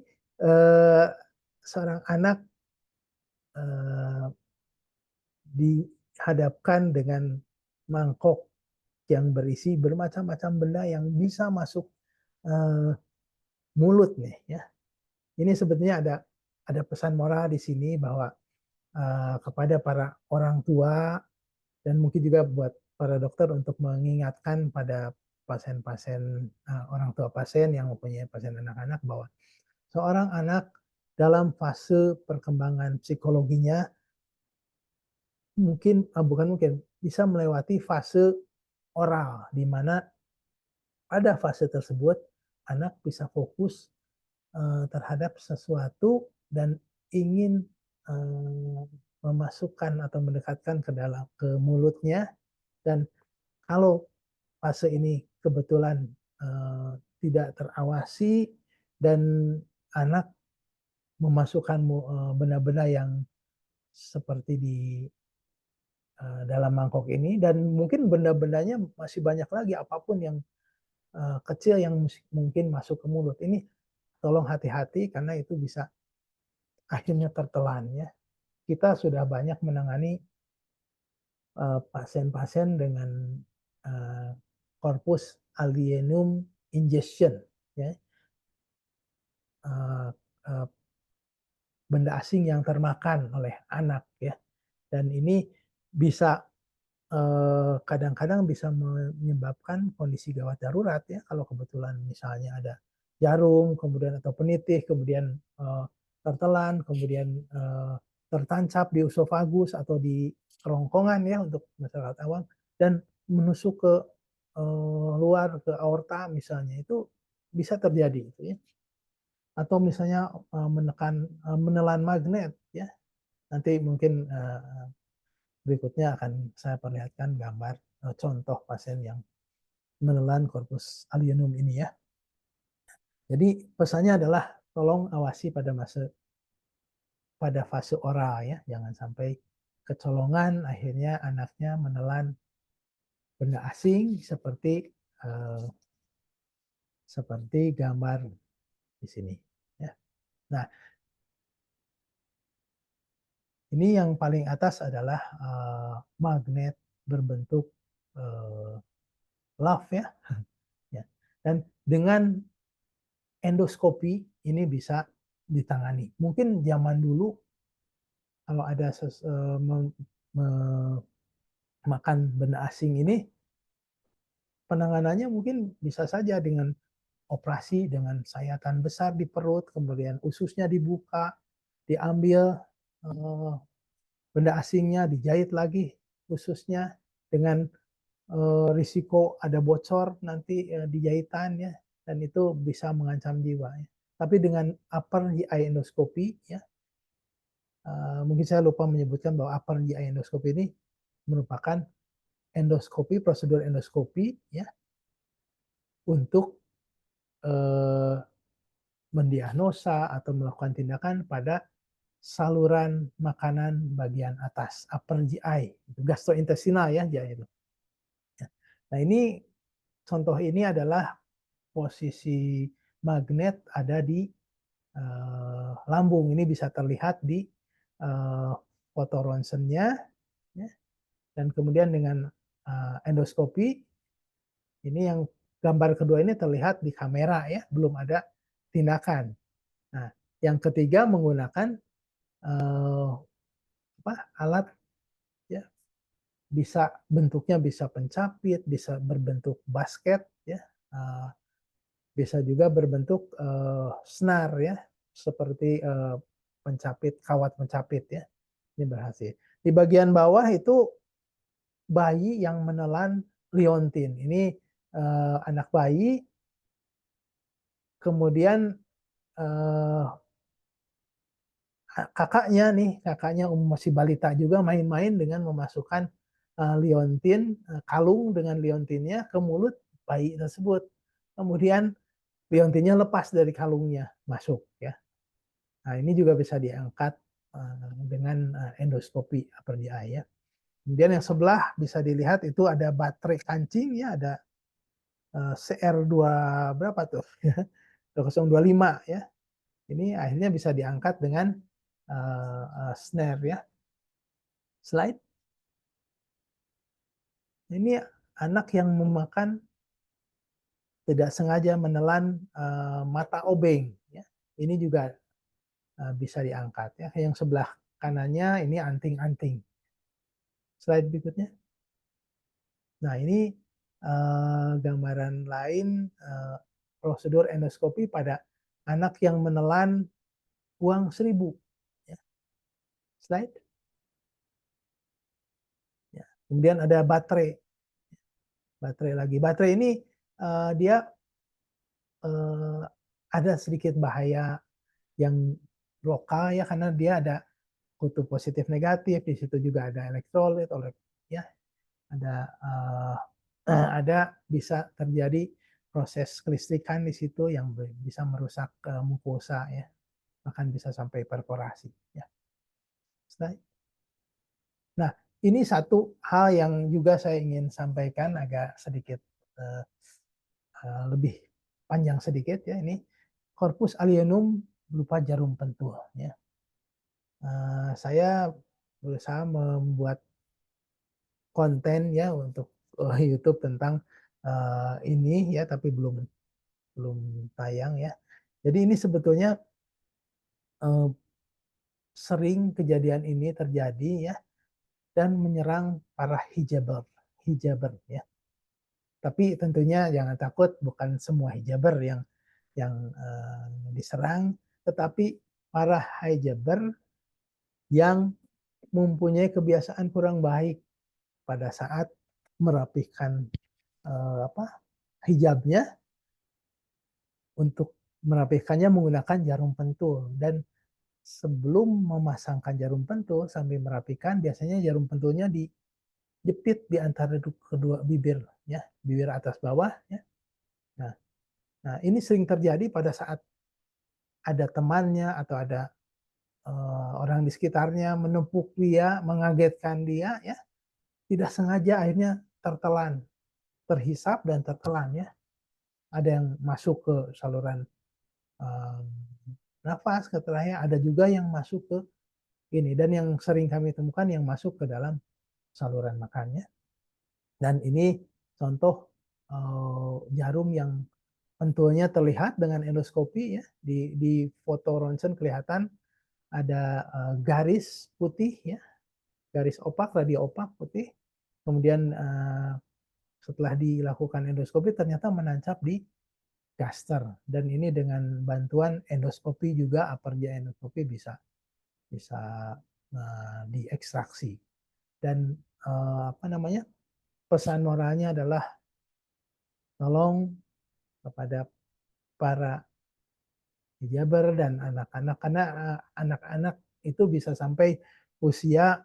seorang anak dihadapkan dengan mangkok yang berisi bermacam-macam benda yang bisa masuk mulut nih ya. Ini sebetulnya ada pesan moral di sini bahwa kepada para orang tua dan mungkin juga buat para dokter untuk mengingatkan pada pasien-pasien orang tua pasien yang mempunyai pasien anak-anak bahwa seorang anak dalam fase perkembangan psikologinya mungkin bukan mungkin bisa melewati fase oral di mana pada fase tersebut anak bisa fokus terhadap sesuatu dan ingin memasukkan atau mendekatkan ke mulutnya, dan kalau fase ini kebetulan tidak terawasi dan anak memasukkan benda-benda yang seperti di dalam mangkok ini dan mungkin benda-bendanya masih banyak lagi apapun yang kecil yang mungkin masuk ke mulut ini, tolong hati-hati karena itu bisa akhirnya tertelan ya. Kita sudah banyak menangani pasien-pasien dengan corpus alienum ingestion ya. Benda asing yang termakan oleh anak ya. Dan ini bisa kadang-kadang bisa menyebabkan kondisi gawat darurat ya, kalau kebetulan misalnya ada jarum, kemudian atau penitih, kemudian tertelan, kemudian tertancap di usofagus atau di kerongkongan ya untuk masyarakat awam dan menusuk ke luar ke aorta misalnya, itu bisa terjadi gitu ya. Atau misalnya menelan magnet ya. Nanti mungkin berikutnya akan saya perlihatkan gambar contoh pasien yang menelan corpus alienum ini ya. Jadi pesannya adalah tolong awasi pada fase oral ya, jangan sampai kecolongan akhirnya anaknya menelan benda asing seperti gambar di sini ya. Nah, ini yang paling atas adalah magnet berbentuk love ya. Ya. Dan dengan endoskopi ini bisa ditangani. Mungkin zaman dulu kalau ada makan benda asing ini, penanganannya mungkin bisa saja dengan operasi dengan sayatan besar di perut, kemudian ususnya dibuka, diambil benda asingnya, dijahit lagi ususnya dengan risiko ada bocor nanti di jahitan ya, dan itu bisa mengancam jiwa ya. Tapi dengan upper GI endoscopy ya, mungkin saya lupa menyebutkan bahwa upper GI endoscopy ini merupakan endoskopi, prosedur endoskopi ya, untuk mendiagnosa atau melakukan tindakan pada saluran makanan bagian atas, upper GI, gastrointestinal ya, GI itu. Ya. Nah ini, contoh ini adalah posisi magnet ada di lambung. Ini bisa terlihat di foto ronsennya, ya. Dan kemudian dengan endoskopi, ini yang gambar kedua ini terlihat di kamera ya, belum ada tindakan. Nah, yang ketiga menggunakan alat ya, bisa bentuknya bisa pencapit, bisa berbentuk basket ya, bisa juga berbentuk senar ya, seperti pencapit, kawat pencapit ya. Ini berhasil. Di bagian bawah itu bayi yang menelan liontin. Ini anak bayi, kemudian kakaknya masih balita juga main-main dengan memasukkan liontin, kalung dengan liontinnya ke mulut bayi tersebut. Kemudian liontinnya lepas dari kalungnya, masuk ya. Nah, ini juga bisa diangkat dengan endoskopi upper GI ya. Kemudian yang sebelah bisa dilihat itu ada baterai kancing ya, ada CR2 berapa tuh? 2025 ya. Ini akhirnya bisa diangkat dengan snare ya. Slide. Ini anak yang memakan tidak sengaja menelan mata obeng ya. Ini juga bisa diangkat ya. Yang sebelah kanannya ini anting-anting. Slide berikutnya. Nah, ini gambaran lain prosedur endoskopi pada anak yang menelan uang 1.000. Ya. Slide. Ya. Kemudian ada baterai. Baterai lagi. Baterai ini dia ada sedikit bahaya yang lokal ya, karena dia ada kutub positif negatif, di situ juga ada elektrolit, ya, ada bisa terjadi proses kelistrikan di situ yang bisa merusak mukosa ya, bahkan bisa sampai perforasi ya. Nah, ini satu hal yang juga saya ingin sampaikan agak sedikit lebih panjang sedikit ya, ini corpus alioneum berupa jarum pentul ya. Saya berusaha membuat konten ya untuk YouTube tentang ini ya, tapi belum tayang ya. Jadi ini sebetulnya sering kejadian ini terjadi ya, dan menyerang para hijaber ya. Tapi tentunya jangan takut, bukan semua hijaber yang diserang, tetapi para hijaber yang mempunyai kebiasaan kurang baik pada saat merapihkan hijabnya, untuk merapihkannya menggunakan jarum pentul. Dan sebelum memasangkan jarum pentul sambil merapikan, biasanya jarum pentulnya dijepit di antara kedua bibir ya, bibir atas bawah ya. Nah, ini sering terjadi pada saat ada temannya atau ada orang di sekitarnya menepuk dia, mengagetkan dia ya, tidak sengaja akhirnya tertelan, terhisap dan tertelan ya. Ada yang masuk ke saluran nafas, ke terakhir, ada juga yang masuk ke ini, dan yang sering kami temukan yang masuk ke dalam saluran makannya. Dan ini contoh jarum yang pentulnya terlihat dengan endoskopi ya, di foto ronsen kelihatan ada garis putih ya, garis opak, radio opak putih. Kemudian setelah dilakukan endoskopi ternyata menancap di gaster, dan ini dengan bantuan endoskopi juga, upper GI endoskopi bisa diekstraksi. Dan apa namanya, pesan moralnya adalah tolong kepada para hijaber dan anak-anak, karena anak-anak itu bisa sampai usia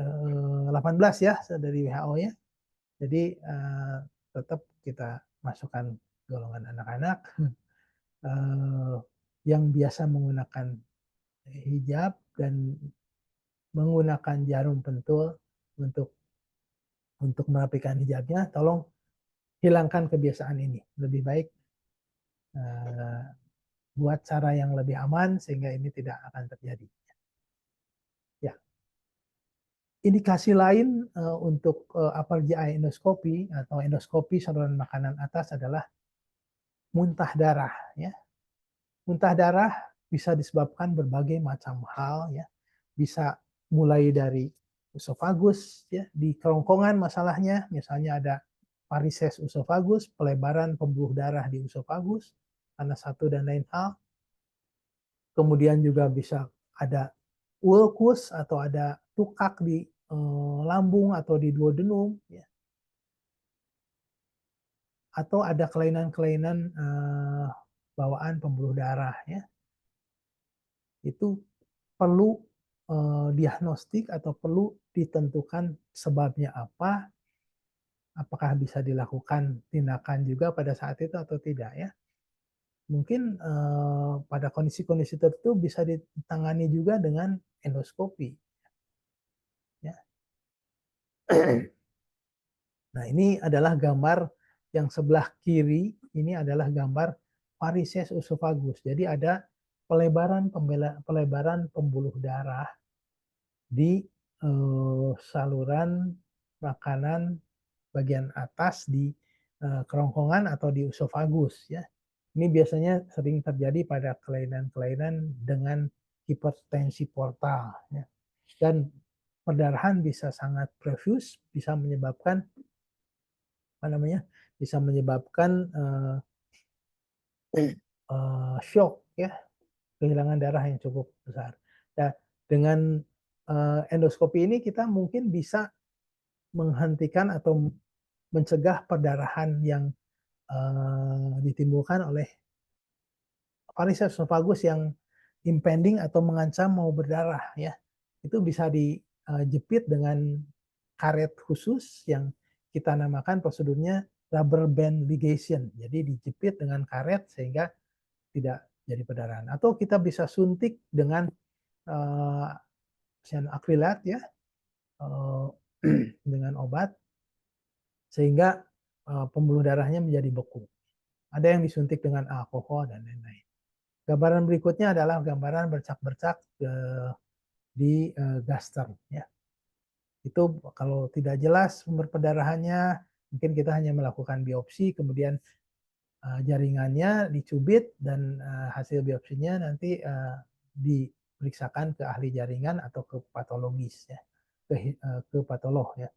18 ya dari WHO ya. Jadi tetap kita masukkan golongan anak-anak yang biasa menggunakan hijab dan menggunakan jarum pentul untuk merapikan hijabnya, tolong hilangkan kebiasaan ini. Lebih baik buat cara yang lebih aman sehingga ini tidak akan terjadi. Ya. Indikasi lain untuk upper GI endoskopi atau endoskopi saluran makanan atas adalah muntah darah. Ya. Muntah darah bisa disebabkan berbagai macam hal. Ya. Bisa mulai dari usofagus, ya, di kerongkongan masalahnya, misalnya ada varises usofagus, pelebaran pembuluh darah di usofagus, karena satu dan lain hal. Kemudian juga bisa ada ulkus atau ada tukak di lambung atau di duodenum, ya. Atau ada kelainan-kelainan bawaan pembuluh darah, ya. Itu perlu diagnostik atau perlu ditentukan sebabnya apa, apakah bisa dilakukan tindakan juga pada saat itu atau tidak ya. Mungkin pada kondisi-kondisi tertentu bisa ditangani juga dengan endoskopi. Ya. Nah, ini adalah gambar yang sebelah kiri, ini adalah gambar varises usofagus. Jadi ada pelebaran pembuluh darah di saluran makanan bagian atas di kerongkongan atau di usofagus ya. Ini biasanya sering terjadi pada kelainan-kelainan dengan hipertensi portal ya. Dan perdarahan bisa sangat profuse, bisa menyebabkan apa namanya? Bisa menyebabkan shock ya, kehilangan darah yang cukup besar. Nah, dengan endoskopi ini kita mungkin bisa menghentikan atau mencegah perdarahan yang ditimbulkan oleh varises esophagus yang impending atau mengancam mau berdarah ya. Itu bisa dijepit dengan karet khusus yang kita namakan prosedurnya rubber band ligation. Jadi dijepit dengan karet sehingga tidak jadi perdarahan. Atau kita bisa suntik dengan akrilat ya, dengan obat sehingga pembuluh darahnya menjadi beku. Ada yang disuntik dengan alkohol dan lain-lain. Gambaran berikutnya adalah gambaran bercak-bercak di gaster. Ya. Itu kalau tidak jelas sumber perdarahannya, mungkin kita hanya melakukan biopsi, kemudian jaringannya dicubit dan hasil biopsinya nanti diperiksakan ke ahli jaringan atau ke patologis ya, ke patolog ya.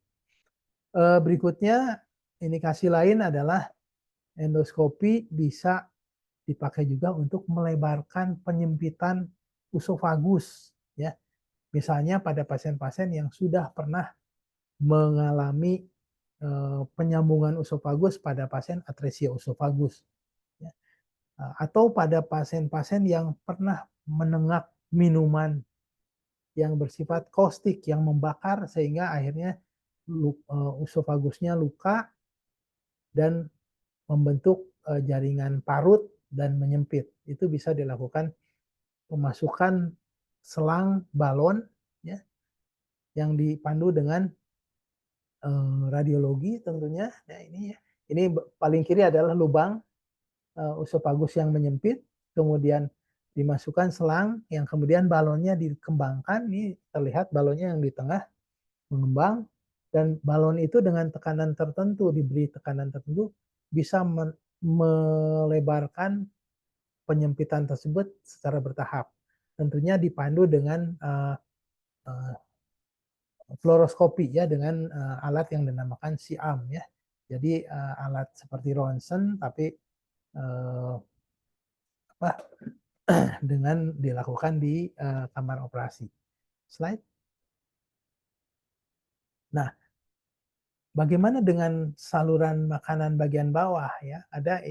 Berikutnya indikasi lain adalah endoskopi bisa dipakai juga untuk melebarkan penyempitan usofagus ya. Misalnya pada pasien-pasien yang sudah pernah mengalami penyambungan usofagus pada pasien atresia usofagus ya. Atau pada pasien-pasien yang pernah menenggak minuman yang bersifat kaustik yang membakar sehingga akhirnya usofagusnya luka dan membentuk jaringan parut dan menyempit. Itu bisa dilakukan pemasukan selang balon ya, yang dipandu dengan radiologi tentunya. Nah, ini paling kiri adalah lubang usofagus yang menyempit, kemudian dimasukkan selang yang kemudian balonnya dikembangkan. Ini terlihat balonnya yang di tengah mengembang dan balon itu dengan tekanan tertentu, diberi tekanan tertentu bisa melebarkan penyempitan tersebut secara bertahap. Tentunya dipandu dengan fluoroskopi ya, dengan alat yang dinamakan SIAM ya. Jadi alat seperti ronsen tapi dengan dilakukan di kamar operasi. Slide. Nah, bagaimana dengan saluran makanan bagian bawah ya? Ada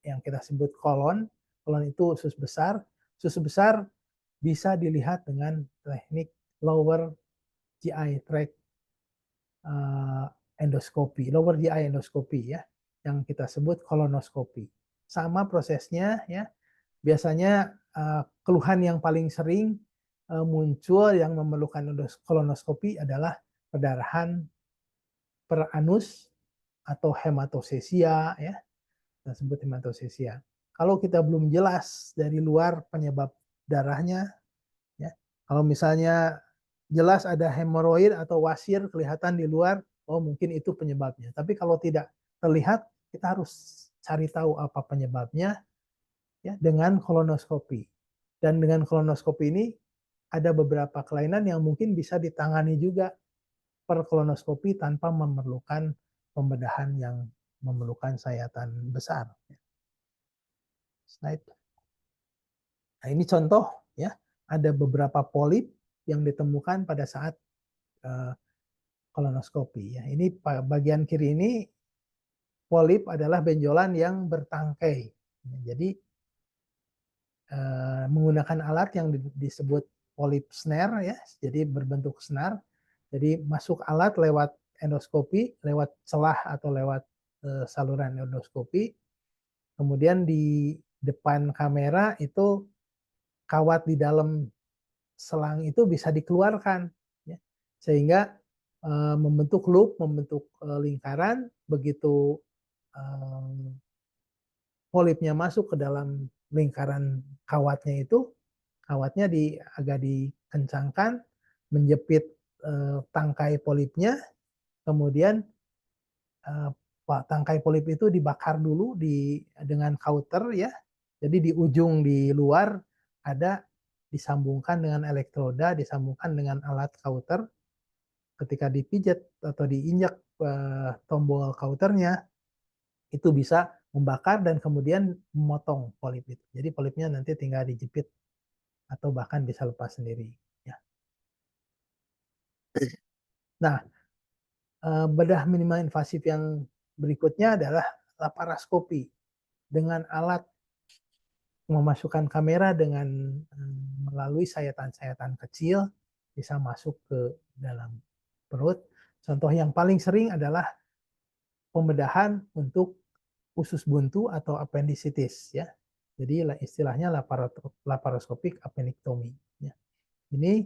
yang kita sebut kolon. Kolon itu usus besar. Usus besar bisa dilihat dengan teknik lower GI tract endoskopi, lower GI endoskopi ya, yang kita sebut kolonoskopi. Sama prosesnya ya. Biasanya keluhan yang paling sering muncul yang memerlukan kolonoskopi adalah perdarahan per anus atau hematosesia ya, kita sebut hematosesia. Kalau kita belum jelas dari luar penyebab darahnya ya, kalau misalnya jelas ada hemoroid atau wasir kelihatan di luar, oh mungkin itu penyebabnya. Tapi kalau tidak terlihat, kita harus cari tahu apa penyebabnya ya dengan kolonoskopi. Dan dengan kolonoskopi ini ada beberapa kelainan yang mungkin bisa ditangani juga per kolonoskopi tanpa memerlukan pembedahan yang memerlukan sayatan besar. Slide. Nah, ini contoh ya, ada beberapa polip yang ditemukan pada saat kolonoskopi ya. Ini bagian kiri ini polip adalah benjolan yang bertangkai. Jadi menggunakan alat yang disebut polip snare ya, jadi berbentuk senar. Jadi masuk alat lewat endoskopi, lewat celah atau lewat saluran endoskopi. Kemudian di depan kamera itu kawat di dalam selang itu bisa dikeluarkan, ya. Sehingga membentuk loop, membentuk lingkaran. Begitu polipnya masuk ke dalam lingkaran kawatnya itu, kawatnya agak dikencangkan, menjepit tangkai polipnya, kemudian tangkai polip itu dibakar dulu dengan kauter ya. Jadi di ujung di luar ada disambungkan dengan elektroda, disambungkan dengan alat kauter. Ketika dipijat atau diinjak tombol kauternya, itu bisa membakar dan kemudian memotong polip itu. Jadi polipnya nanti tinggal dijepit atau bahkan bisa lepas sendiri. Ya. Nah, bedah minimal invasif yang berikutnya adalah laparoskopi dengan alat memasukkan kamera dengan melalui sayatan-sayatan kecil bisa masuk ke dalam perut. Contoh yang paling sering adalah pembedahan untuk usus buntu atau appendicitis ya. Jadi istilahnya laparoskopik appendektomi. Ya. Ini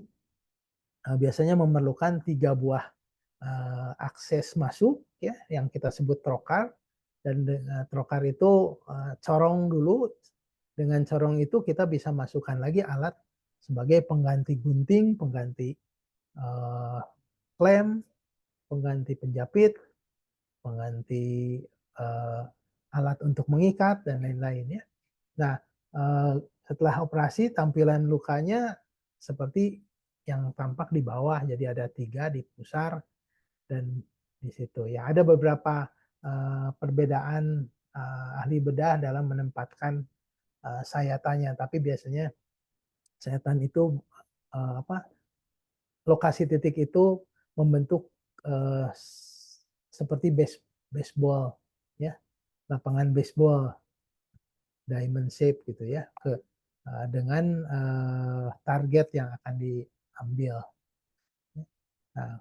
biasanya memerlukan 3 buah akses masuk ya yang kita sebut trokar, dan trokar itu corong dulu. Dengan corong itu kita bisa masukkan lagi alat sebagai pengganti gunting, pengganti klem, pengganti penjapit, pengganti alat untuk mengikat dan lain-lain ya. Nah, setelah operasi tampilan lukanya seperti yang tampak di bawah, jadi ada 3 di pusar dan di situ ya. Ada beberapa perbedaan ahli bedah dalam menempatkan sayatannya, tapi biasanya sayatan itu lokasi titik itu membentuk seperti baseball ya, lapangan baseball diamond shape gitu ya, dengan target yang akan diambil. Nah,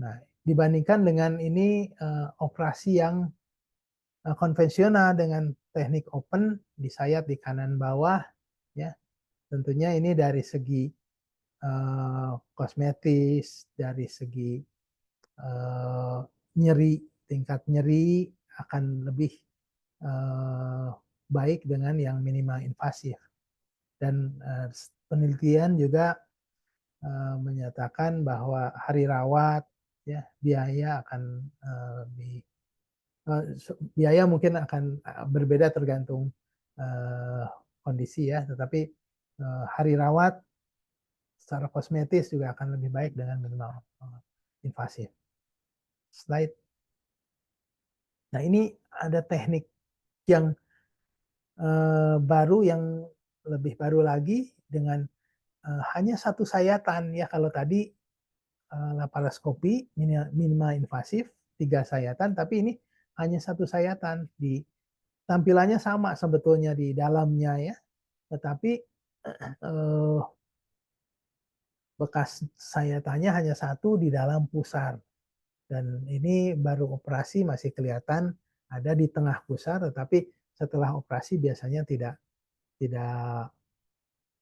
nah dibandingkan dengan ini operasi yang konvensional dengan teknik open disayat di kanan bawah ya, tentunya ini dari segi kosmetis, dari segi nyeri, tingkat nyeri akan lebih baik dengan yang minimal invasif. Dan penelitian juga menyatakan bahwa hari rawat ya, biaya akan lebih biaya mungkin akan berbeda tergantung kondisi ya, tetapi hari rawat secara kosmetis juga akan lebih baik dengan minimal invasif. Slide. Nah, ini ada teknik yang baru, yang lebih baru lagi dengan hanya 1 sayatan ya. Kalau tadi laparoskopi minimal invasif 3 sayatan, tapi ini hanya 1 sayatan. Tampilannya sama sebetulnya di dalamnya ya, tetapi bekas sayatannya hanya 1 di dalam pusar. Dan ini baru operasi masih kelihatan ada di tengah pusar, tetapi setelah operasi biasanya tidak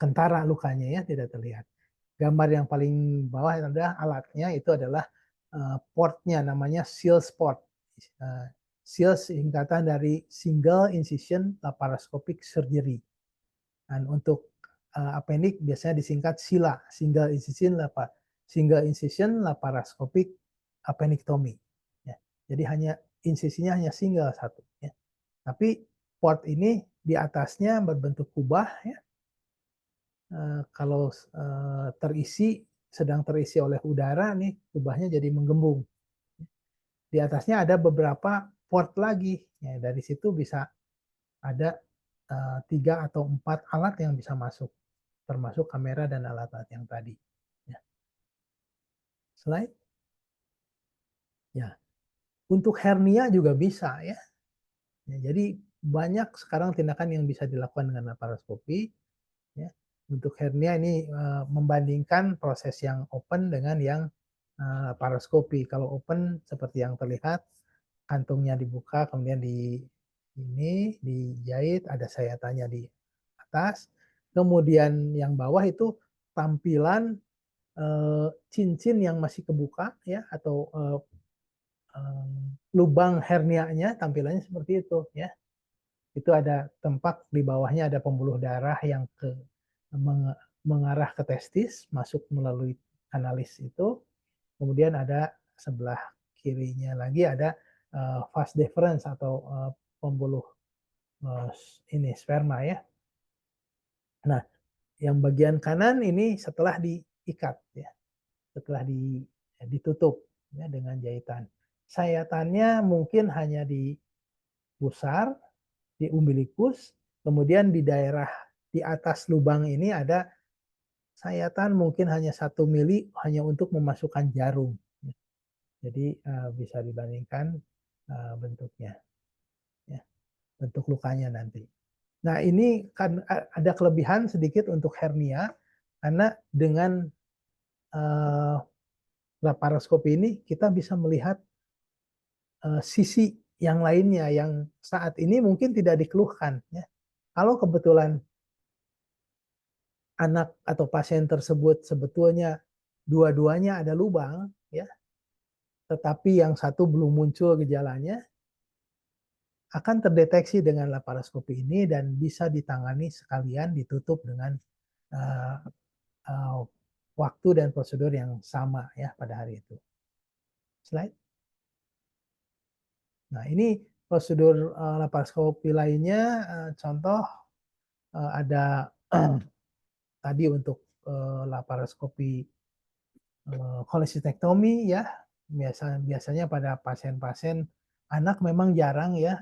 kentara lukanya ya, tidak terlihat. Gambar yang paling bawah adalah alatnya, itu adalah portnya, namanya Seals port. Seals singkatan dari Single Incision Laparoscopic Surgery. Dan untuk appendix biasanya disingkat SILA, Single Incision Laparoscopic Appendectomy. Ya. Jadi insisinya hanya single 1. Ya. Tapi port ini di atasnya berbentuk kubah ya. Kalau sedang terisi oleh udara nih, kubahnya jadi menggembung. Di atasnya ada beberapa port lagi. Ya, dari situ bisa ada 3 atau 4 alat yang bisa masuk, termasuk kamera dan alat-alat yang tadi. Ya. Slide. Ya. Untuk hernia juga bisa ya. Ya, jadi banyak sekarang tindakan yang bisa dilakukan dengan laparoskopi. Ya. Untuk hernia ini membandingkan proses yang open dengan yang laparoskopi. Kalau open seperti yang terlihat, kantungnya dibuka, kemudian dijahit, ada sayatannya di atas. Kemudian yang bawah itu tampilan cincin yang masih kebuka ya, atau lubang hernianya tampilannya seperti itu ya. Itu ada tempat di bawahnya ada pembuluh darah yang mengarah ke testis, masuk melalui kanalis itu. Kemudian ada sebelah kirinya lagi ada vas deferens atau pembuluh ini sperma ya. Nah, yang bagian kanan ini setelah diikat ya, setelah ditutup ya dengan jahitan. Sayatannya mungkin hanya di pusar, di umbilikus, kemudian di daerah di atas lubang ini ada sayatan mungkin hanya 1 mili hanya untuk memasukkan jarum. Jadi bisa dibandingkan bentuknya, ya, bentuk lukanya nanti. Nah ini kan ada kelebihan sedikit untuk hernia karena dengan laparoskopi ini kita bisa melihat sisi yang lainnya yang saat ini mungkin tidak dikeluhkan. Ya. Kalau kebetulan anak atau pasien tersebut sebetulnya dua-duanya ada lubang, ya, tetapi yang satu belum muncul gejalanya, akan terdeteksi dengan laparoskopi ini dan bisa ditangani sekalian ditutup dengan uh, uh, waktu dan prosedur yang sama ya pada hari itu. Slide. Nah ini prosedur laparoskopi lainnya, contoh ada tadi untuk laparoskopi kolesistektomi ya, biasanya pada pasien-pasien anak memang jarang ya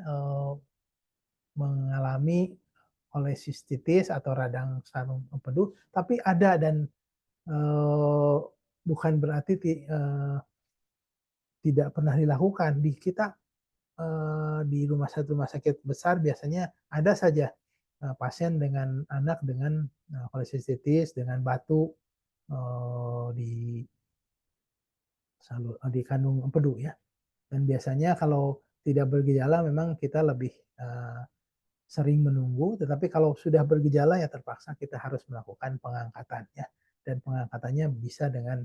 mengalami kolesistitis atau radang sarung empedu, tapi ada dan bukan berarti tidak pernah dilakukan. Di kita di rumah sakit besar biasanya ada saja pasien dengan anak dengan kolesistitis dengan batu di di kandung empedu ya. Dan biasanya kalau tidak bergejala memang kita lebih sering menunggu, tetapi kalau sudah bergejala ya terpaksa kita harus melakukan pengangkatan ya. Dan pengangkatannya bisa dengan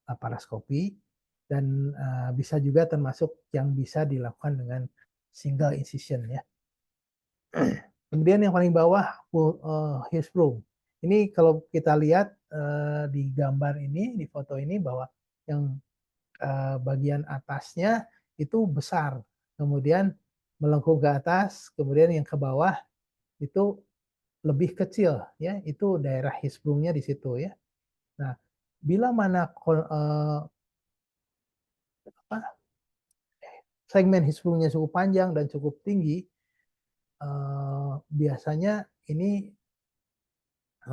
laparoskopi dan bisa juga termasuk yang bisa dilakukan dengan single incision ya. Kemudian yang paling bawah Hirschsprung. Ini kalau kita lihat di gambar ini, di foto ini bahwa yang bagian atasnya itu besar, kemudian melengkung ke atas, kemudian yang ke bawah itu lebih kecil, ya itu daerah Hirschsprungnya di situ ya. Nah, bila mana segmen Hirschsprungnya cukup panjang dan cukup tinggi, biasanya ini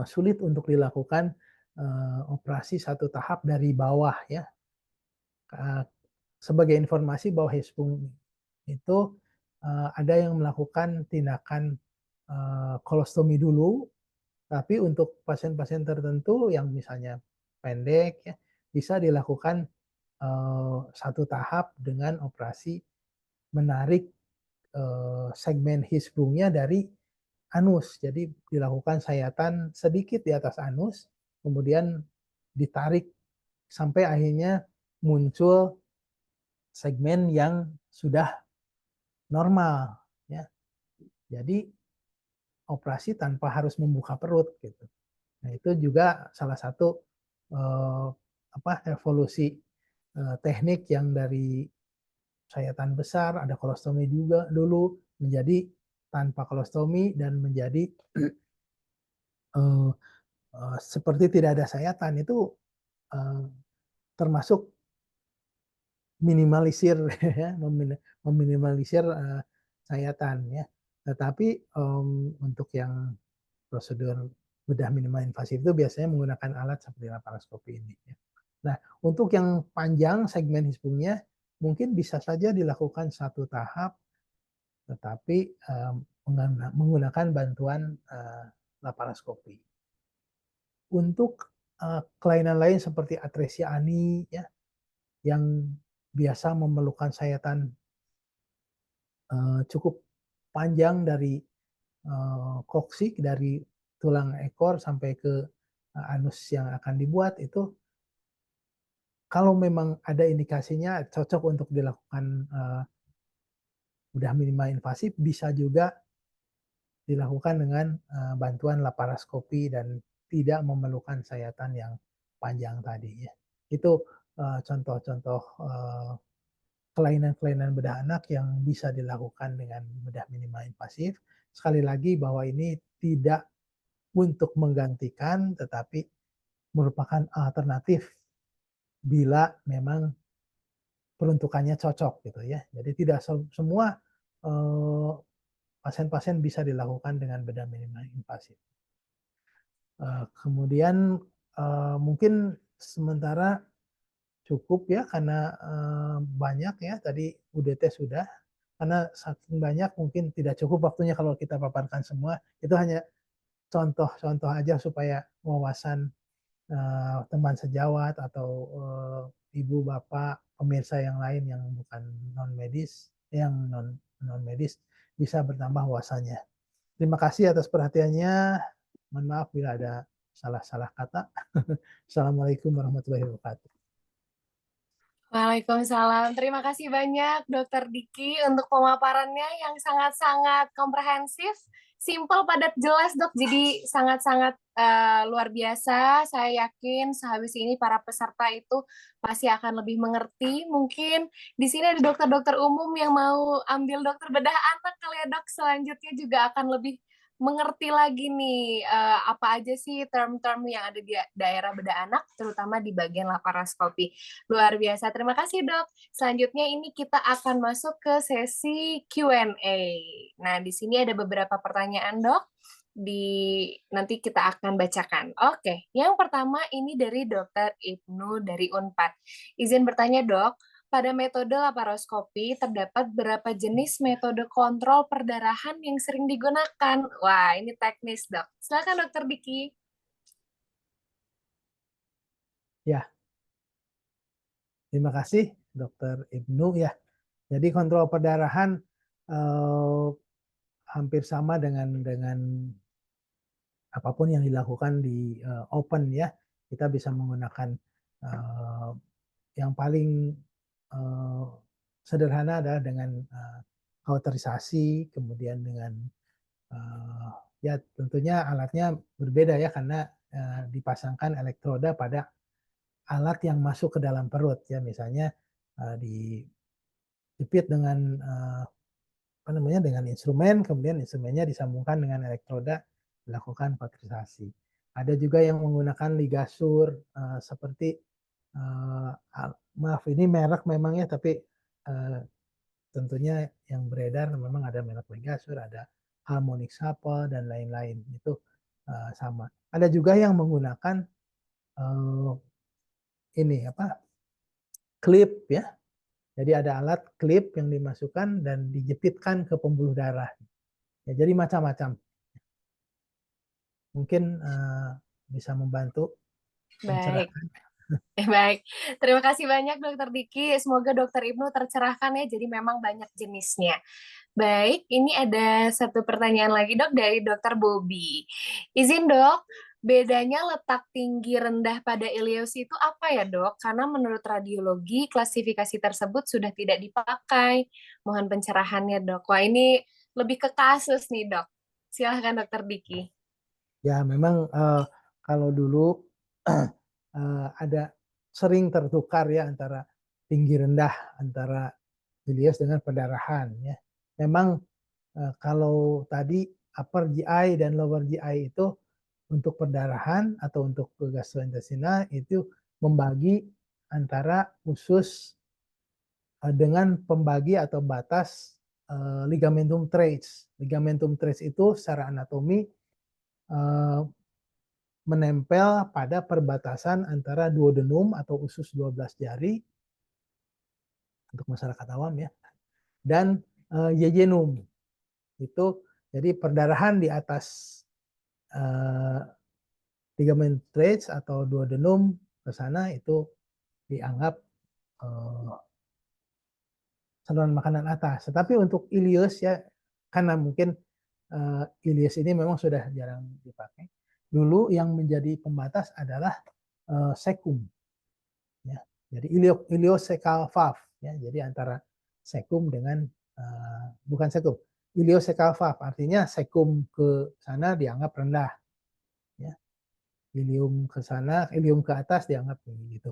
sulit untuk dilakukan operasi satu tahap dari bawah ya. Sebagai informasi bahwa Hispung itu ada yang melakukan tindakan kolostomi dulu, tapi untuk pasien-pasien tertentu yang misalnya pendek ya, bisa dilakukan satu tahap dengan operasi menarik segmen Hispungnya dari anus. Jadi dilakukan sayatan sedikit di atas anus, kemudian ditarik sampai akhirnya muncul segmen yang sudah normal ya. Jadi operasi tanpa harus membuka perut gitu. Nah, itu juga salah satu evolusi teknik yang dari sayatan besar, ada kolostomi juga dulu menjadi tanpa kolostomi dan menjadi seperti tidak ada sayatan itu termasuk minimalisir ya, meminimalisir sayatan ya. Tetapi untuk yang prosedur bedah minimal invasif itu biasanya menggunakan alat seperti laparoskopi ini ya. Nah, untuk yang panjang segmen hispungnya mungkin bisa saja dilakukan satu tahap tetapi menggunakan bantuan laparoskopi. Untuk kelainan lain seperti atresia ani ya, yang biasa memerlukan sayatan cukup panjang dari koksik dari tulang ekor sampai ke anus yang akan dibuat itu kalau memang ada indikasinya cocok untuk dilakukan bedah minimal invasif bisa juga dilakukan dengan bantuan laparoskopi dan tidak memerlukan sayatan yang panjang tadi ya. Itu contoh-contoh kelainan-kelainan bedah anak yang bisa dilakukan dengan bedah minimal invasif. Sekali lagi bahwa ini tidak untuk menggantikan tetapi merupakan alternatif bila memang peruntukannya cocok gitu ya. Jadi tidak semua pasien-pasien bisa dilakukan dengan bedah minimal invasif. Kemudian mungkin sementara cukup ya karena banyak ya tadi UDT sudah karena saking banyak mungkin tidak cukup waktunya kalau kita paparkan semua itu hanya contoh-contoh aja supaya wawasan teman sejawat atau ibu bapak pemirsa yang lain yang bukan non medis yang non medis bisa bertambah wawasannya. Terima kasih atas perhatiannya. Mohon maaf bila ada salah-salah kata. Assalamualaikum warahmatullahi wabarakatuh. Waalaikumsalam. Terima kasih banyak Dokter Diki untuk pemaparannya yang sangat-sangat komprehensif, simpel, padat, jelas Dok. Jadi sangat-sangat luar biasa. Saya yakin sehabis ini para peserta itu pasti akan lebih mengerti. Mungkin di sini ada dokter-dokter umum yang mau ambil dokter bedah anak kali ya Dok. Selanjutnya juga akan lebih mengerti lagi nih apa aja sih term-term yang ada di daerah bedah anak, terutama di bagian laparoskopi. Luar biasa. Terima kasih, Dok. Selanjutnya ini kita akan masuk ke sesi Q&A. Nah, di sini ada beberapa pertanyaan, Dok. Nanti kita akan bacakan. Oke, yang pertama ini dari Dokter Ibnu dari Unpad. Izin bertanya, Dok. Pada metode laparoskopi terdapat berapa jenis metode kontrol perdarahan yang sering digunakan? Wah, ini teknis, Dok. Silakan, Dokter Diki. Ya, terima kasih Dokter Ibnu ya. Jadi kontrol perdarahan hampir sama dengan apapun yang dilakukan di open ya. Kita bisa menggunakan yang paling sederhana adalah dengan kauterisasi, kemudian dengan ya tentunya alatnya berbeda ya karena dipasangkan elektroda pada alat yang masuk ke dalam perut ya misalnya dijepit dengan apa namanya dengan instrumen kemudian instrumennya disambungkan dengan elektroda dilakukan kauterisasi. Ada juga yang menggunakan ligasur seperti maaf ini merek memang ya tapi tentunya yang beredar memang ada merek ligasur, ada harmonic supple dan lain-lain itu sama. Ada juga yang menggunakan ini apa klip ya. Jadi ada alat klip yang dimasukkan dan dijepitkan ke pembuluh darah. Ya, jadi macam-macam. Mungkin bisa membantu Baik. mencerahkan. Baik, terima kasih banyak Dokter Diki. Semoga Dokter Ibnu tercerahkan ya. Jadi memang banyak jenisnya. Baik, ini ada satu pertanyaan lagi dok dari Dokter Bobby. Izin dok, bedanya letak tinggi rendah pada ileus itu apa ya dok? Karena menurut radiologi klasifikasi tersebut sudah tidak dipakai. Mohon pencerahannya dok. Wah ini lebih ke kasus nih dok. Silahkan Dokter Diki. Ya memang kalau dulu ada sering tertukar ya antara tinggi rendah antara ileus dengan perdarahan ya. Memang kalau tadi upper GI dan lower GI itu untuk perdarahan atau untuk gastrointestinal itu membagi antara usus dengan pembagi atau batas ligamentum trace. Ligamentum trace itu secara anatomi menempel pada perbatasan antara duodenum atau usus 12 jari untuk masyarakat awam ya dan yejunum. Itu jadi perdarahan di atas ligament trace atau duodenum ke sana itu dianggap saluran makanan atas. Tetapi untuk ileus ya karena mungkin ileus ini memang sudah jarang dipakai. Dulu yang menjadi pembatas adalah sekum. Ya. Jadi ileocecal valve. Ya. Jadi antara sekum dengan bukan sekum, ileocecal valve artinya sekum ke sana dianggap rendah. Ya. Ilium ke sana, ilium ke atas dianggap tinggi gitu.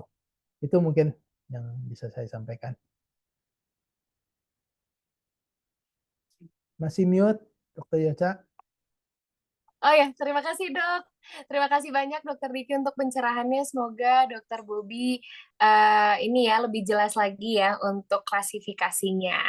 Itu mungkin yang bisa saya sampaikan. Masih mute, Dr. Yoca? Oh ya, terima kasih dok. Terima kasih banyak Dokter Diki untuk pencerahannya. Semoga Dokter Bobi ini ya lebih jelas lagi ya untuk klasifikasinya.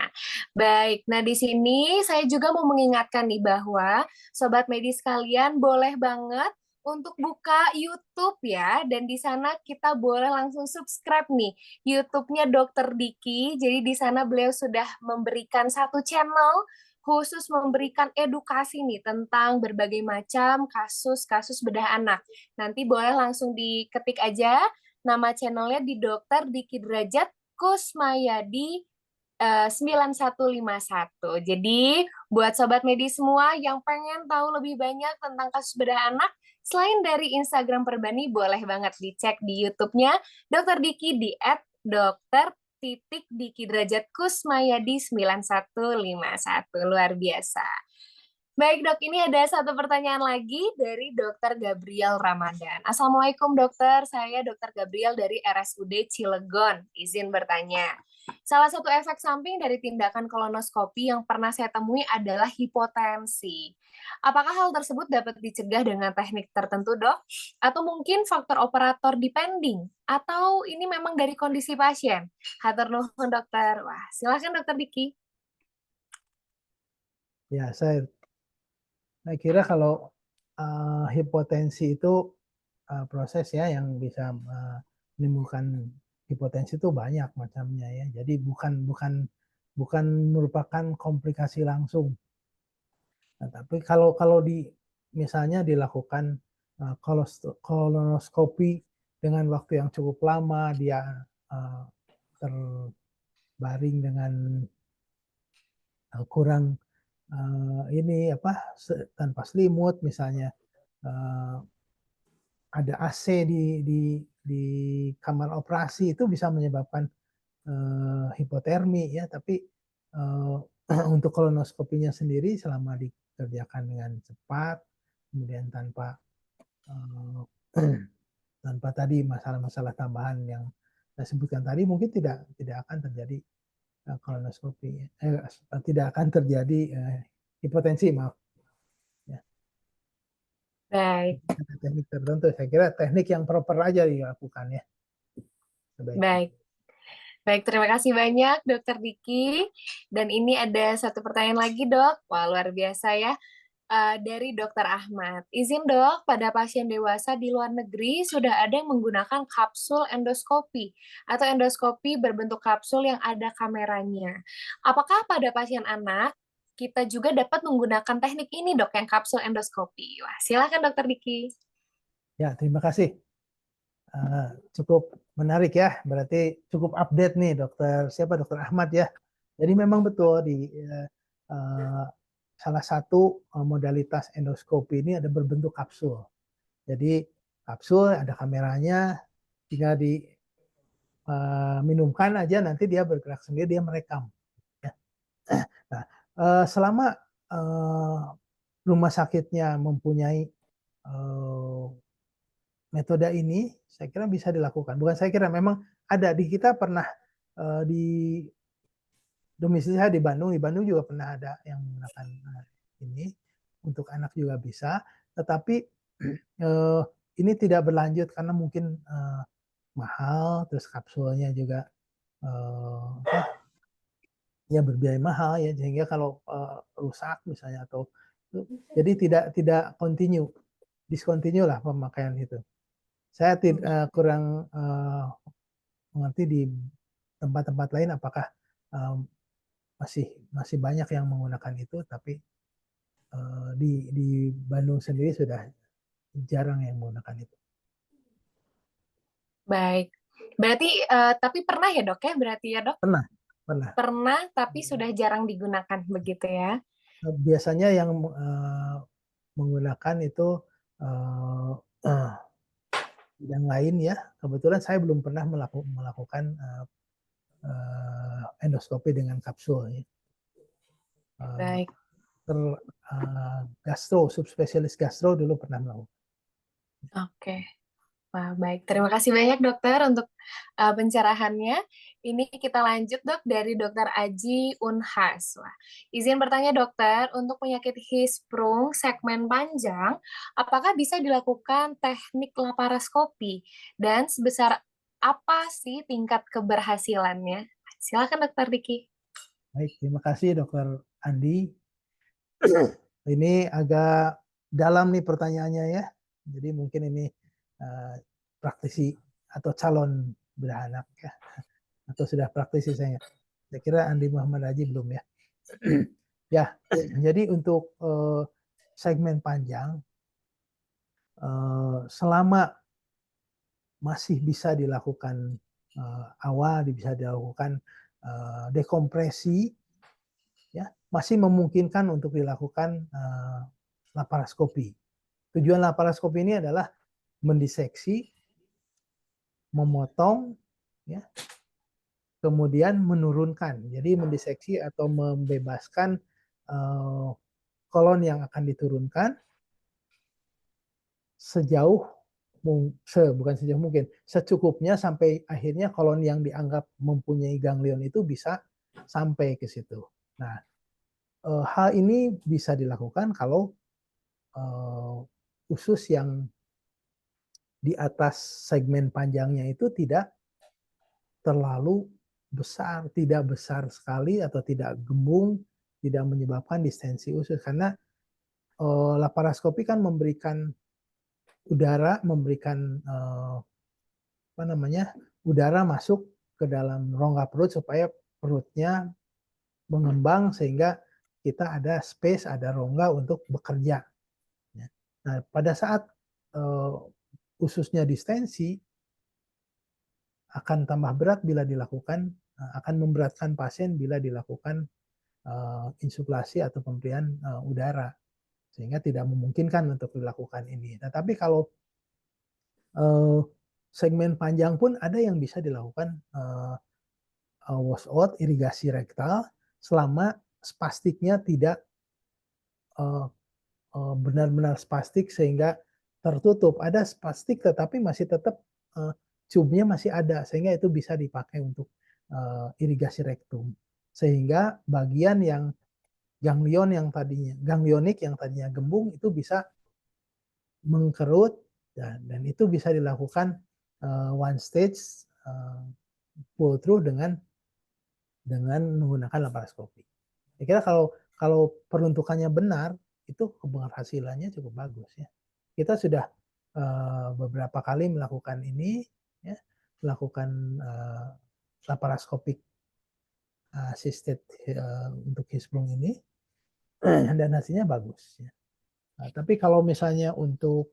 Baik, nah di sini saya juga mau mengingatkan nih bahwa sobat medis kalian boleh banget untuk buka YouTube ya, dan di sana kita boleh langsung subscribe nih YouTube-nya Dokter Diki. Jadi di sana beliau sudah memberikan satu channel khusus memberikan edukasi nih tentang berbagai macam kasus-kasus bedah anak. Nanti boleh langsung diketik aja nama channelnya di Dokter Diki Derajat Kusmayadi 9151. Jadi buat sobat medis semua yang pengen tahu lebih banyak tentang kasus bedah anak, selain dari Instagram Perbani, boleh banget dicek di YouTube-nya Dokter Diki di @dokter titik Diki Derajat Kusmayadi 9151. Luar biasa. Baik dok, ini ada satu pertanyaan lagi dari Dokter Gabriel Ramadan. Assalamualaikum dokter, saya Dokter Gabriel dari RSUD Cilegon. Izin bertanya. Salah satu efek samping dari tindakan kolonoskopi yang pernah saya temui adalah hipotensi. Apakah hal tersebut dapat dicegah dengan teknik tertentu dok? Atau mungkin faktor operator depending? Atau ini memang dari kondisi pasien? Hatur nuhun dokter. Wah, silakan dokter Diki. Ya, saya kira kalau hipotensi itu proses ya yang bisa menimbulkan hipotensi itu banyak macamnya ya. Jadi bukan merupakan komplikasi langsung. Nah, tapi kalau misalnya dilakukan kolonoskopi dengan waktu yang cukup lama, dia terbaring dengan kurang ini apa tanpa selimut misalnya ada AC di kamar operasi itu bisa menyebabkan hipotermi ya, tapi untuk kolonoskopinya sendiri selama dikerjakan dengan cepat kemudian tanpa tanpa tadi masalah-masalah tambahan yang saya sebutkan tadi mungkin tidak akan terjadi kolonoskopi tidak akan terjadi hipotensi maaf ya. Baik. Teknik tertentu saya kira teknik yang proper aja dilakukan ya sebaiknya. Baik. Baik, terima kasih banyak Dokter Diki. Dan ini ada satu pertanyaan lagi dok. Wah, luar biasa ya. dari Dokter Ahmad. Izin dok, pada pasien dewasa di luar negeri sudah ada yang menggunakan kapsul endoskopi atau endoskopi berbentuk kapsul yang ada kameranya. Apakah pada pasien anak kita juga dapat menggunakan teknik ini dok, yang kapsul endoskopi? Wah, silakan Dokter Diki. Ya, terima kasih. Cukup menarik ya, berarti cukup update nih Dokter Ahmad ya. Jadi memang betul di salah satu modalitas endoskopi ini ada berbentuk kapsul. Jadi kapsul ada kameranya, tinggal diminumkan aja nanti dia bergerak sendiri, dia merekam. Ya. Nah, selama rumah sakitnya mempunyai metode ini, saya kira bisa dilakukan. Bukan saya kira, memang ada di kita pernah di domisili saya di Bandung juga pernah ada yang menggunakan ini untuk anak juga bisa, tetapi ini tidak berlanjut karena mungkin mahal, terus kapsulnya juga ya berbiaya mahal ya, sehingga kalau rusak misalnya atau jadi tidak continue, discontinue lah pemakaian itu. Saya kurang mengerti di tempat-tempat lain apakah masih banyak yang menggunakan itu, tapi di Bandung sendiri sudah jarang yang menggunakan itu. Baik. Berarti tapi pernah ya dok ya? Berarti ya dok? Pernah. Pernah, tapi sudah jarang digunakan begitu ya? Biasanya yang menggunakan itu yang lain ya. Kebetulan saya belum pernah melakukan endoskopi dengan kapsul. Ya. Baik. Subspesialis gastro dulu pernah melakukan. Oke. Wah, baik. Terima kasih banyak dokter untuk pencerahannya. Ini kita lanjut dok dari dokter Aji Unhas. Wah, izin bertanya dokter, untuk penyakit Hirschsprung segmen panjang, apakah bisa dilakukan teknik laparoskopi dan sebesar apa sih tingkat keberhasilannya? Silakan dokter Diki. Baik, terima kasih dokter Andi. Ini agak dalam nih pertanyaannya ya. Jadi mungkin ini praktisi atau calon beranak ya. Atau sudah praktisi saya. Saya kira Andi Muhammad Haji belum ya. Ya, jadi untuk segmen panjang selama masih bisa dilakukan awal, bisa dilakukan dekompresi, ya masih memungkinkan untuk dilakukan laparoskopi. Tujuan laparoskopi ini adalah mendiseksi, memotong, ya, kemudian menurunkan. Jadi mendiseksi atau membebaskan kolon yang akan diturunkan bukan sejauh mungkin, secukupnya sampai akhirnya kolon yang dianggap mempunyai ganglion itu bisa sampai ke situ. Nah, hal ini bisa dilakukan kalau usus yang di atas segmen panjangnya itu tidak terlalu besar, tidak besar sekali atau tidak gembung, tidak menyebabkan distensi usus. Karena laparoskopi kan memberikan udara, memberikan udara masuk ke dalam rongga perut supaya perutnya mengembang sehingga kita ada space, ada rongga untuk bekerja. Nah, pada saat ususnya distensi akan tambah berat bila dilakukan, akan memberatkan pasien bila dilakukan insufflasi atau pemberian udara, sehingga tidak memungkinkan untuk dilakukan ini. Nah, tapi kalau segmen panjang pun ada yang bisa dilakukan washout, irigasi rektal, selama spastiknya tidak benar-benar spastik sehingga tertutup. Ada spastik tetapi masih tetap tube-nya masih ada, sehingga itu bisa dipakai untuk irigasi rektum. Sehingga bagian yang ganglionik yang tadinya gembung itu bisa mengkerut, dan itu bisa dilakukan one stage pull through dengan menggunakan laparoskopi. Saya kira kalau peruntukannya benar, itu keberhasilannya cukup bagus ya. Kita sudah beberapa kali melakukan ini, ya, melakukan laparoskopik assisted untuk Hirschsprung ini, dan hasilnya bagus. Ya. Nah, tapi kalau misalnya untuk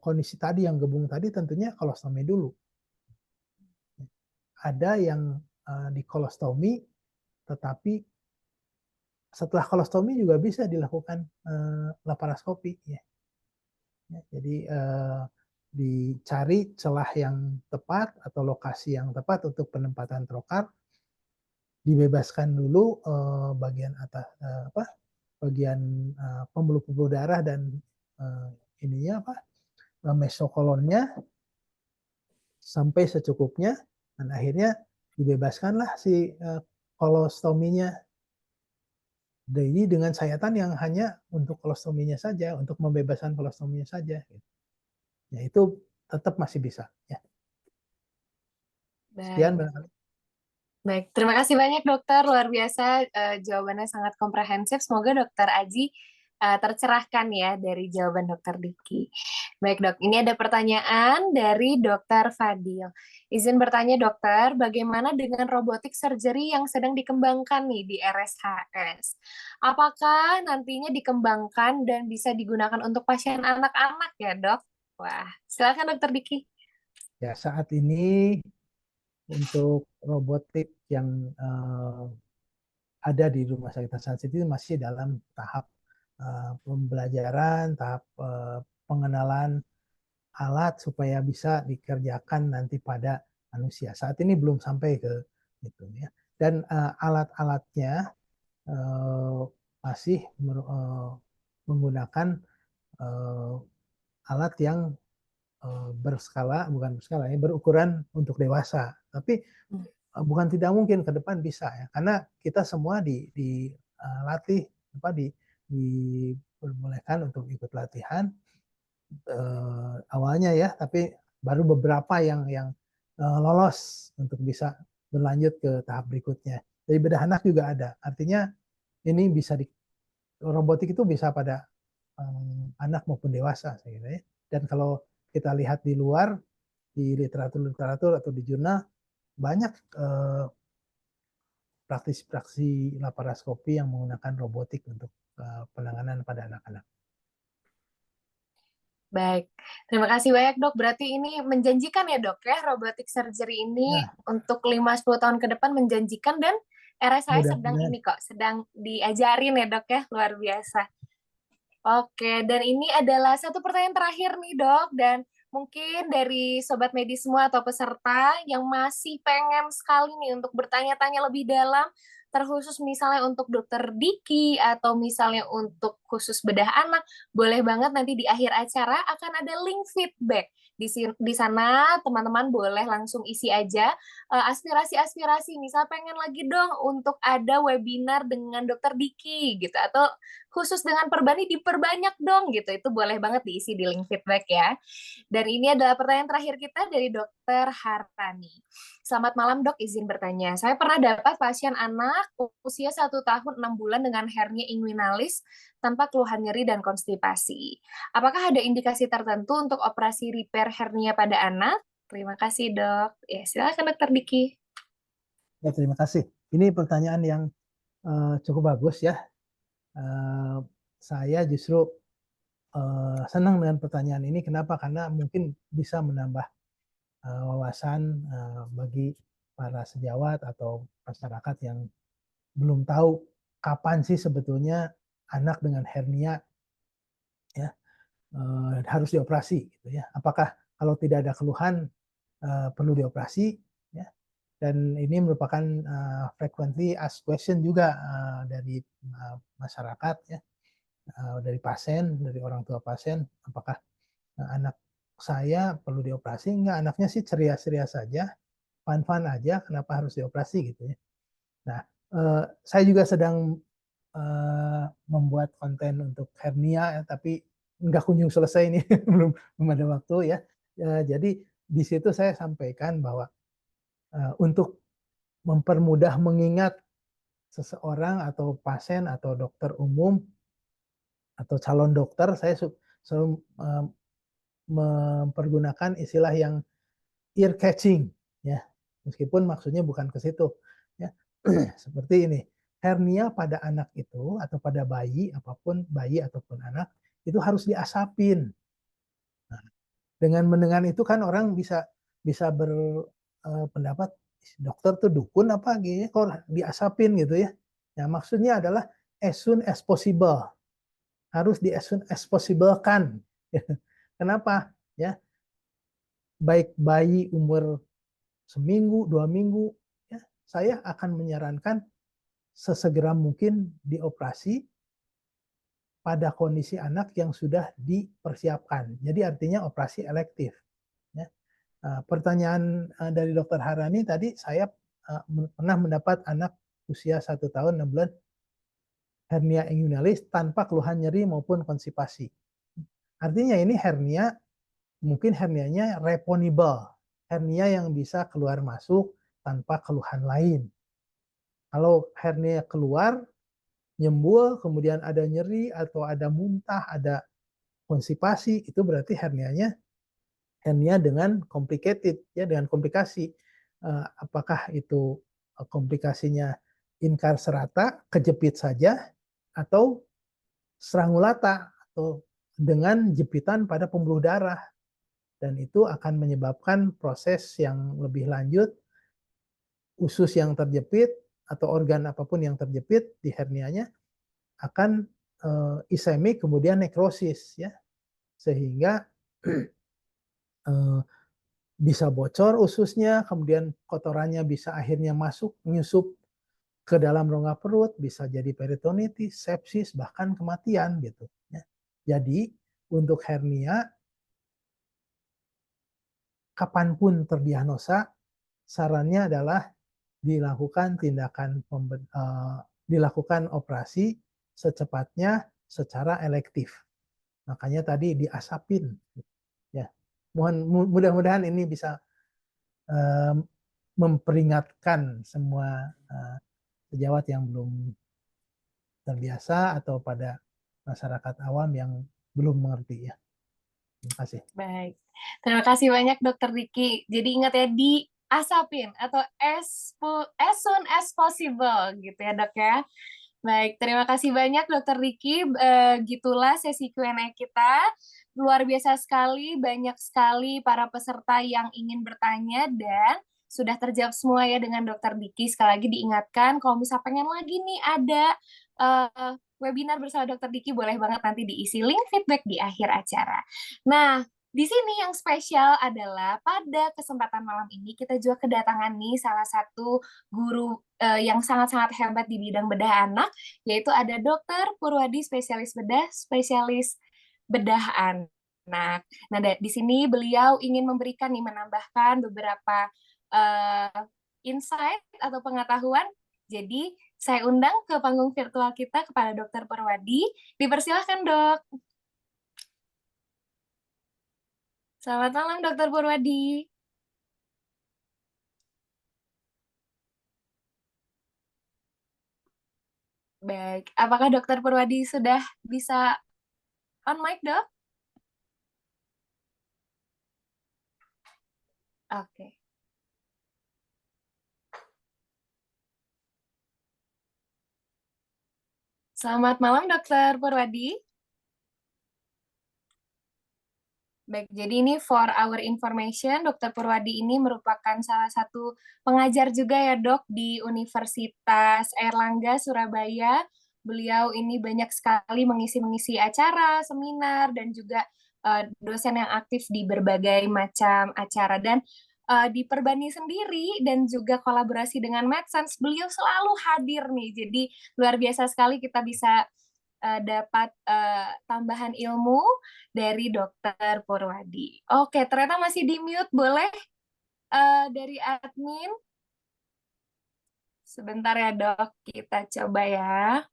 kondisi tadi yang gebung tadi, tentunya kolostomi dulu. Ada yang di kolostomi, tetapi setelah kolostomi juga bisa dilakukan laparoskopi. Ya. Ya, jadi dicari celah yang tepat atau lokasi yang tepat untuk penempatan trokar, dibebaskan dulu bagian atas bagian pembuluh-pembuluh darah dan ininya mesokolonnya sampai secukupnya, dan akhirnya dibebaskanlah si kolostominya. Jadi dengan sayatan yang hanya untuk kolostominya saja, untuk membebaskan kolostominya saja. Ya itu tetap masih bisa. Ya. Sekian Baik. barangkali. Baik, terima kasih banyak dokter, luar biasa jawabannya sangat komprehensif. Semoga dokter Aji tercerahkan ya dari jawaban dokter Diki. Baik dok, ini ada pertanyaan dari dokter Fadil. Izin bertanya dokter, bagaimana dengan robotik surgery yang sedang dikembangkan nih di RSHS? Apakah nantinya dikembangkan dan bisa digunakan untuk pasien anak-anak ya dok? Wah, silakan dokter Diki. Ya saat ini untuk robotik yang ada di rumah sakit Hasan Sadikin masih dalam tahap pembelajaran, tahap pengenalan alat supaya bisa dikerjakan nanti pada manusia. Saat ini belum sampai ke itu ya. Dan alat-alatnya masih menggunakan alat yang berskala, bukan berskala ya, berukuran untuk dewasa. Tapi bukan tidak mungkin ke depan bisa ya, karena kita semua dilatih diperbolehkan untuk ikut latihan awalnya ya, tapi baru beberapa yang lolos untuk bisa berlanjut ke tahap berikutnya. Jadi bedah anak juga ada. Artinya ini bisa robotik itu bisa pada anak maupun dewasa saya kira ya. Dan kalau kita lihat di luar di literatur atau di jurnal banyak praktisi laparoskopi yang menggunakan robotik untuk penanganan pada anak-anak. Baik, terima kasih banyak dok. Berarti ini menjanjikan ya dok ya, robotic surgery ini Ya, untuk 5-10 tahun ke depan menjanjikan, dan RSI sedang mudah-mudahan. ini kok, sedang diajarin ya dok ya, luar biasa. Oke, dan ini adalah satu pertanyaan terakhir nih dok, dan mungkin dari sobat medis semua atau peserta yang masih pengen sekali nih untuk bertanya-tanya lebih dalam, terkhusus misalnya untuk dokter Diki atau misalnya untuk khusus bedah anak, boleh banget nanti di akhir acara akan ada link feedback. Di sana teman-teman boleh langsung isi aja aspirasi-aspirasi, misal pengen lagi dong untuk ada webinar dengan dokter Diki gitu, atau khusus dengan Perbani diperbanyak dong gitu, itu boleh banget diisi di link feedback ya. Dan ini adalah pertanyaan terakhir kita dari dokter Hartani. Selamat malam dok, izin bertanya. Saya pernah dapat pasien anak usia 1 tahun 6 bulan dengan hernia inguinalis tanpa keluhan nyeri dan konstipasi. Apakah ada indikasi tertentu untuk operasi repair hernia pada anak? Terima kasih dok. Ya silakan dokter Diki. Ya, terima kasih. Ini pertanyaan yang cukup bagus ya. Saya justru senang dengan pertanyaan ini. Kenapa? Karena mungkin bisa menambah wawasan bagi para sejawat atau masyarakat yang belum tahu kapan sih sebetulnya anak dengan hernia ya harus dioperasi gitu ya. Apakah kalau tidak ada keluhan perlu dioperasi ya. Dan ini merupakan frequently asked question juga dari masyarakat ya, dari pasien, dari orang tua pasien, apakah anak saya perlu dioperasi? Enggak, anaknya sih ceria-ceria saja, fun-fun aja, kenapa harus dioperasi gitu ya. Nah, saya juga sedang membuat konten untuk hernia, ya, tapi nggak kunjung selesai ini, belum ada waktu ya. Jadi di situ saya sampaikan bahwa untuk mempermudah mengingat seseorang atau pasien atau dokter umum atau calon dokter, saya selalu mempergunakan istilah yang ear catching, ya, meskipun maksudnya bukan ke situ, ya. Seperti ini, hernia pada anak itu atau pada bayi apapun, bayi ataupun anak itu harus diasapin. Nah, dengan mendengar itu kan orang bisa bisa berpendapat dokter tuh dukun apa gitu kok diasapin gitu ya. Nah, maksudnya adalah as soon as possible. Harus di as soon as possible kan. Kenapa? Ya, baik bayi umur seminggu, 2 minggu, ya, saya akan menyarankan sesegera mungkin dioperasi pada kondisi anak yang sudah dipersiapkan. Jadi artinya operasi elektif. Ya. Pertanyaan dari Dokter Harani tadi, saya pernah mendapat anak usia 1 tahun 6 bulan hernia inguinalis tanpa keluhan nyeri maupun konstipasi. Artinya ini hernia, mungkin hernianya reponibel, hernia yang bisa keluar masuk tanpa keluhan lain. Kalau hernia keluar, nyembul, kemudian ada nyeri atau ada muntah, ada konstipasi, itu berarti hernianya hernia dengan complicated, ya, dengan komplikasi. Apakah itu komplikasinya incarcerata, kejepit saja, atau strangulata, atau dengan jepitan pada pembuluh darah. Dan itu akan menyebabkan proses yang lebih lanjut, usus yang terjepit, atau organ apapun yang terjepit di hernianya, akan ischemic kemudian nekrosis, ya, sehingga bisa bocor ususnya, kemudian kotorannya bisa akhirnya masuk menyusup ke dalam rongga perut, bisa jadi peritonitis, sepsis, bahkan kematian gitu, ya. Jadi untuk hernia kapanpun terdiagnosa, sarannya adalah dilakukan dilakukan operasi secepatnya secara elektif. Makanya tadi diasapin, ya. Mudah-mudahan ini bisa memperingatkan semua sejawat yang belum terbiasa atau pada masyarakat awam yang belum mengerti, ya. Terima kasih. Baik. Terima kasih banyak Dokter Diki. Jadi ingat ya, diasapin atau as soon as possible gitu ya, Dok ya. Baik, terima kasih banyak Dokter Diki. Gitulah sesi Q&A kita. Luar biasa sekali, banyak sekali para peserta yang ingin bertanya dan sudah terjawab semua ya dengan Dokter Diki. Sekali lagi diingatkan, kalau misalnya pengen lagi nih ada webinar bersama Dokter Diki, boleh banget nanti diisi link feedback di akhir acara. Nah, di sini yang spesial adalah pada kesempatan malam ini kita juga kedatangan nih salah satu guru yang sangat-sangat hebat di bidang bedah anak, yaitu ada Dokter Purwadi, spesialis bedah anak. Nah, di sini beliau ingin memberikan nih, menambahkan beberapa insight atau pengetahuan. Jadi, saya undang ke panggung virtual kita kepada Dokter Purwadi. Dipersilahkan, Dok. Selamat malam, Dokter Purwadi. Baik, apakah Dokter Purwadi sudah bisa on mic, Dok? Oke. Selamat malam, Dokter Purwadi. Baik, jadi ini for our information, Dokter Purwadi ini merupakan salah satu pengajar juga ya, Dok, di Universitas Airlangga, Surabaya. Beliau ini banyak sekali mengisi acara, seminar, dan juga dosen yang aktif di berbagai macam acara. Dan di Perbani sendiri dan juga kolaborasi dengan MedSense, beliau selalu hadir nih. Jadi luar biasa sekali kita bisa dapat tambahan ilmu dari Dokter Purwadi. Oke, ternyata masih di mute. Boleh dari admin? Sebentar ya, Dok. Kita coba ya.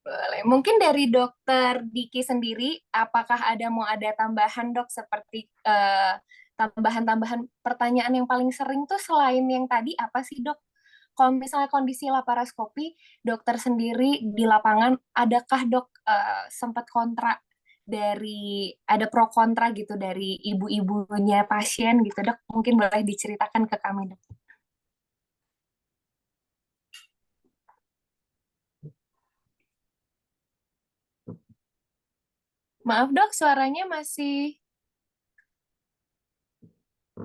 Boleh. Mungkin dari Dokter Diki sendiri, apakah mau ada tambahan, Dok, seperti tambahan-tambahan pertanyaan yang paling sering tuh selain yang tadi apa sih, Dok? Kalau misalnya kondisi laparoskopi, dokter sendiri di lapangan, adakah dok sempat kontra ada pro kontra gitu dari ibu-ibunya pasien gitu dok? Mungkin boleh diceritakan ke kami dok. Maaf dok, suaranya masih...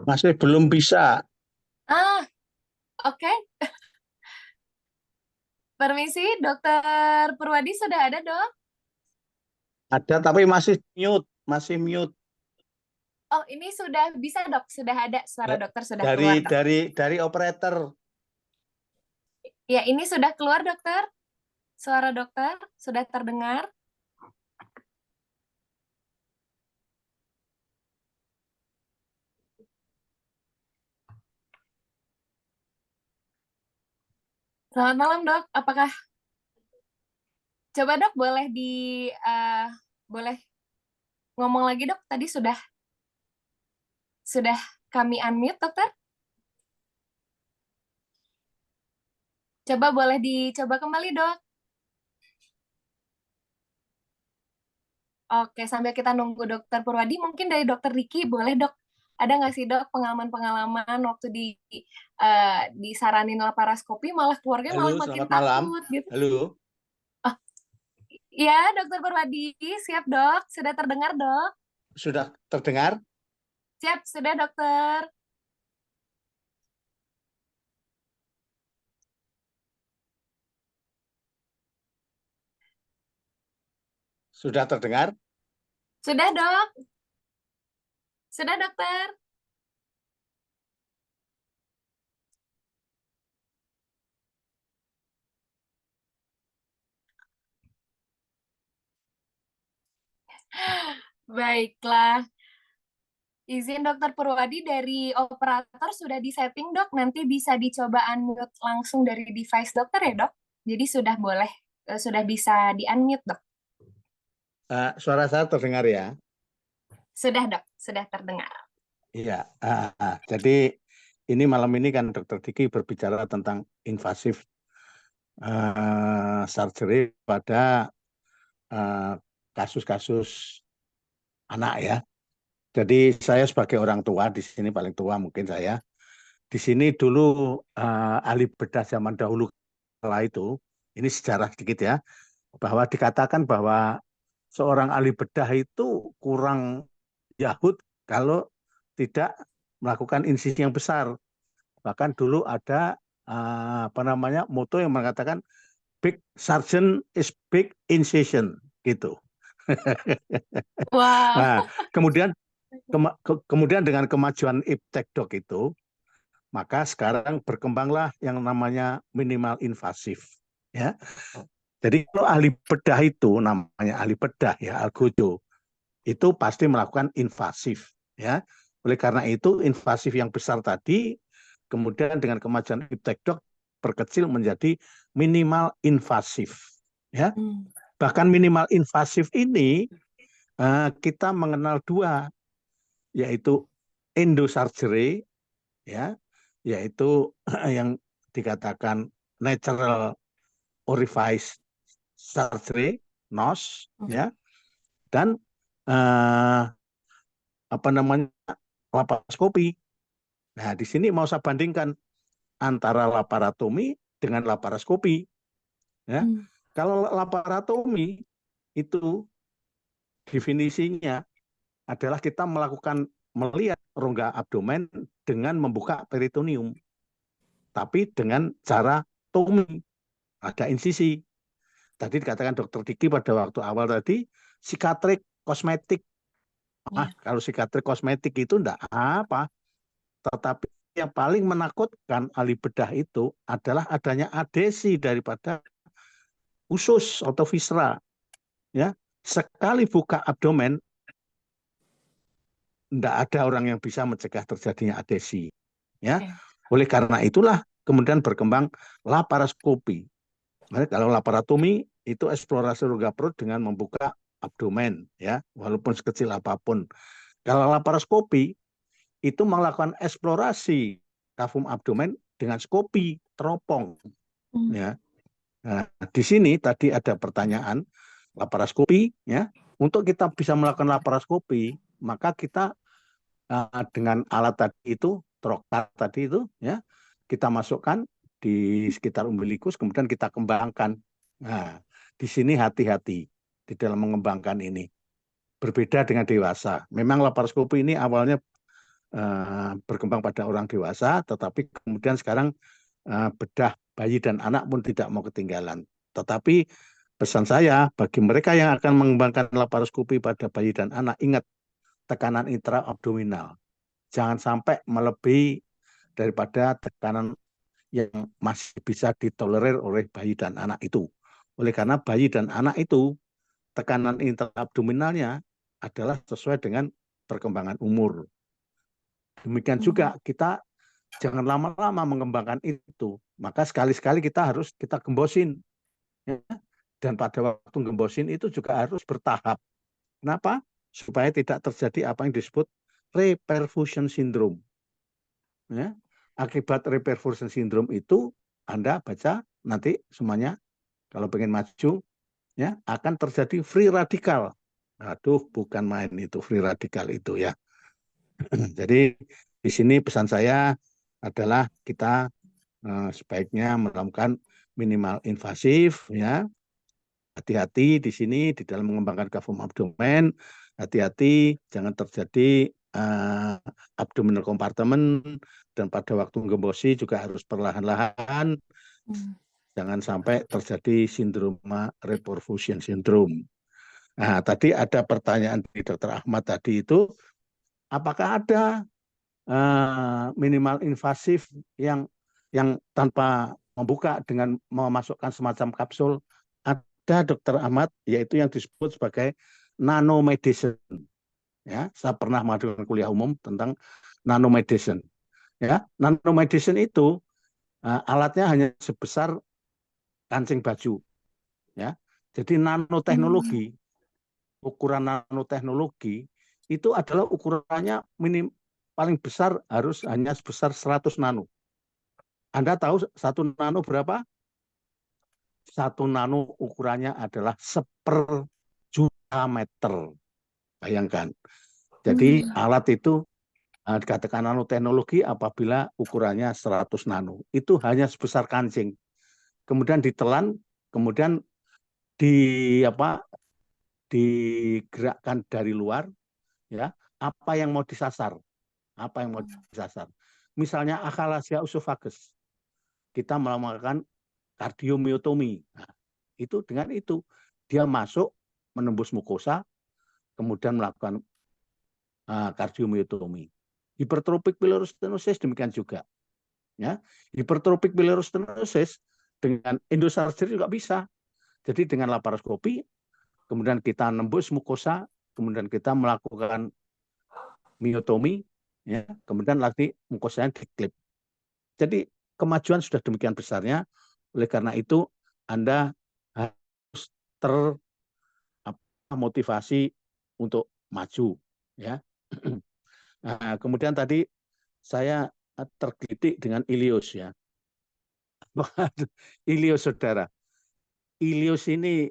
Masih belum bisa. Oke. Permisi, dokter Purwadi sudah ada dok? Ada tapi masih mute. Oh, ini sudah bisa dok, sudah ada suara dokter sudah keluar Dari dok. dari operator. Ya, ini sudah keluar dokter. Suara dokter sudah terdengar. Selamat malam dok, apakah coba dok boleh ngomong lagi dok? Tadi sudah kami unmute dokter. Coba boleh dicoba kembali dok. Oke, sambil kita nunggu dokter Purwadi, mungkin dari dokter Riki boleh dok. Ada nggak sih dok pengalaman-pengalaman waktu disaranin laparoskopi malah keluarga malah Halo, makin selamat malam. takut gitu. Halo. Oh, ya dokter Purwadi, siap dok. Sudah terdengar dok? Sudah terdengar? Siap, sudah dokter. Sudah terdengar? Sudah dok. Sudah dokter. Baiklah. Izin dokter Purwadi dari operator sudah disetting dok. Nanti bisa dicoba unmute langsung dari device dokter ya dok. Jadi sudah bisa di unmute dok. Suara saya terdengar ya? Sudah dok, sudah terdengar. Iya. Jadi ini malam ini kan Dokter Diki berbicara tentang invasif surgery pada kasus-kasus anak ya. Jadi saya sebagai orang tua di sini paling tua mungkin saya. Di sini dulu ahli bedah zaman dahulu kala itu, ini sejarah sedikit ya, bahwa dikatakan bahwa seorang ahli bedah itu kurang yahut kalau tidak melakukan insisi yang besar. Bahkan dulu ada moto yang mengatakan big surgeon is big incision gitu. Wow. Nah, kemudian dengan kemajuan iptek dok itu, maka sekarang berkembanglah yang namanya minimal invasif. Ya, jadi kalau ahli bedah itu namanya ahli bedah ya, algojo, itu pasti melakukan invasif. Ya, oleh karena itu invasif yang besar tadi, kemudian dengan kemajuan iptek dok perkecil menjadi minimal invasif. Ya, bahkan minimal invasif ini kita mengenal dua, yaitu endosurgery, ya, yaitu yang dikatakan natural orifice surgery, NOS, ya, dan laparoskopi. Nah, di sini mau saya bandingkan antara laparotomi dengan laparoskopi. Ya, kalau laparotomi itu definisinya adalah kita melihat rongga abdomen dengan membuka peritoneum, tapi dengan cara tomi, ada insisi. Tadi dikatakan dokter Diki pada waktu awal tadi, sikatrik kosmetik. Kalau sikatrik kosmetik itu enggak apa, tetapi yang paling menakutkan ahli bedah itu adalah adanya adesi daripada usus atau viscera. Ya, sekali buka abdomen, tidak ada orang yang bisa mencegah terjadinya adesi. Ya, oleh karena itulah kemudian berkembang laparoskopi. Kalau laparotomi itu eksplorasi rongga perut dengan membuka abdomen, ya, walaupun sekecil apapun. Kalau laparoskopi itu melakukan eksplorasi kafum abdomen dengan skopi, teropong. Hmm. Ya. Nah, di sini tadi ada pertanyaan laparoskopi, ya. Untuk kita bisa melakukan laparoskopi, maka kita dengan alat tadi itu, trokat tadi itu, ya, kita masukkan di sekitar umbilikus, kemudian kita kembangkan. Nah, di sini hati-hati di dalam mengembangkan ini. Berbeda dengan dewasa. Memang laparoskopi ini awalnya berkembang pada orang dewasa, tetapi kemudian sekarang bedah bayi dan anak pun tidak mau ketinggalan. Tetapi pesan saya bagi mereka yang akan mengembangkan laparoskopi pada bayi dan anak, ingat tekanan intraabdominal. Jangan sampai melebihi daripada tekanan yang masih bisa ditolerir oleh bayi dan anak itu. Oleh karena bayi dan anak itu tekanan intraabdominalnya adalah sesuai dengan perkembangan umur. Demikian juga kita jangan lama-lama mengembangkan itu. Maka sekali-sekali kita gembosin. Ya. Dan pada waktu gembosin itu juga harus bertahap. Kenapa? Supaya tidak terjadi apa yang disebut reperfusion syndrome. Ya. Akibat reperfusion syndrome itu, Anda baca nanti semuanya, kalau pengen maju, ya, akan terjadi free radical. Aduh, bukan main itu free radical itu ya. Jadi di sini pesan saya adalah kita sebaiknya melakukan minimal invasif, ya. Hati-hati di sini di dalam mengembangkan kavum abdomen. Hati-hati jangan terjadi abdominal compartment, dan pada waktu gembosi juga harus perlahan-lahan. Jangan sampai terjadi sindroma reperfusion syndrome. Nah, tadi ada pertanyaan dari Dr. Ahmad tadi itu, apakah ada minimal invasif yang tanpa membuka dengan memasukkan semacam kapsul? Ada, Dr. Ahmad, yaitu yang disebut sebagai nanomedicine. Ya, saya pernah melakukan kuliah umum tentang nanomedicine. Ya, nanomedicine itu alatnya hanya sebesar kancing baju. Ya, jadi nanoteknologi, ukuran nanoteknologi itu adalah ukurannya paling besar harus hanya sebesar 100 nano. Anda tahu 1 nano berapa? 1 nano ukurannya adalah 1/juta meter. Bayangkan. Jadi alat itu dikatakan nanoteknologi apabila ukurannya 100 nano. Itu hanya sebesar kancing. Kemudian ditelan, kemudian digerakkan dari luar, ya, apa yang mau disasar, misalnya achalasia esophagus, kita melakukan kardiomyotomi. Nah, itu dengan itu dia masuk menembus mukosa, kemudian melakukan kardiomyotomi. Hipertropik biliary stenosis demikian juga, ya. Hipertropik biliary stenosis dengan endosurgery juga bisa. Jadi dengan laparoskopi, kemudian kita nembus mukosa, kemudian kita melakukan myotomi, ya, kemudian lagi mukosanya diklip. Jadi kemajuan sudah demikian besarnya, oleh karena itu Anda harus termotivasi untuk maju, ya. Nah, kemudian tadi saya tergelitik dengan ileus, ya. Ileus, saudara. Ileus ini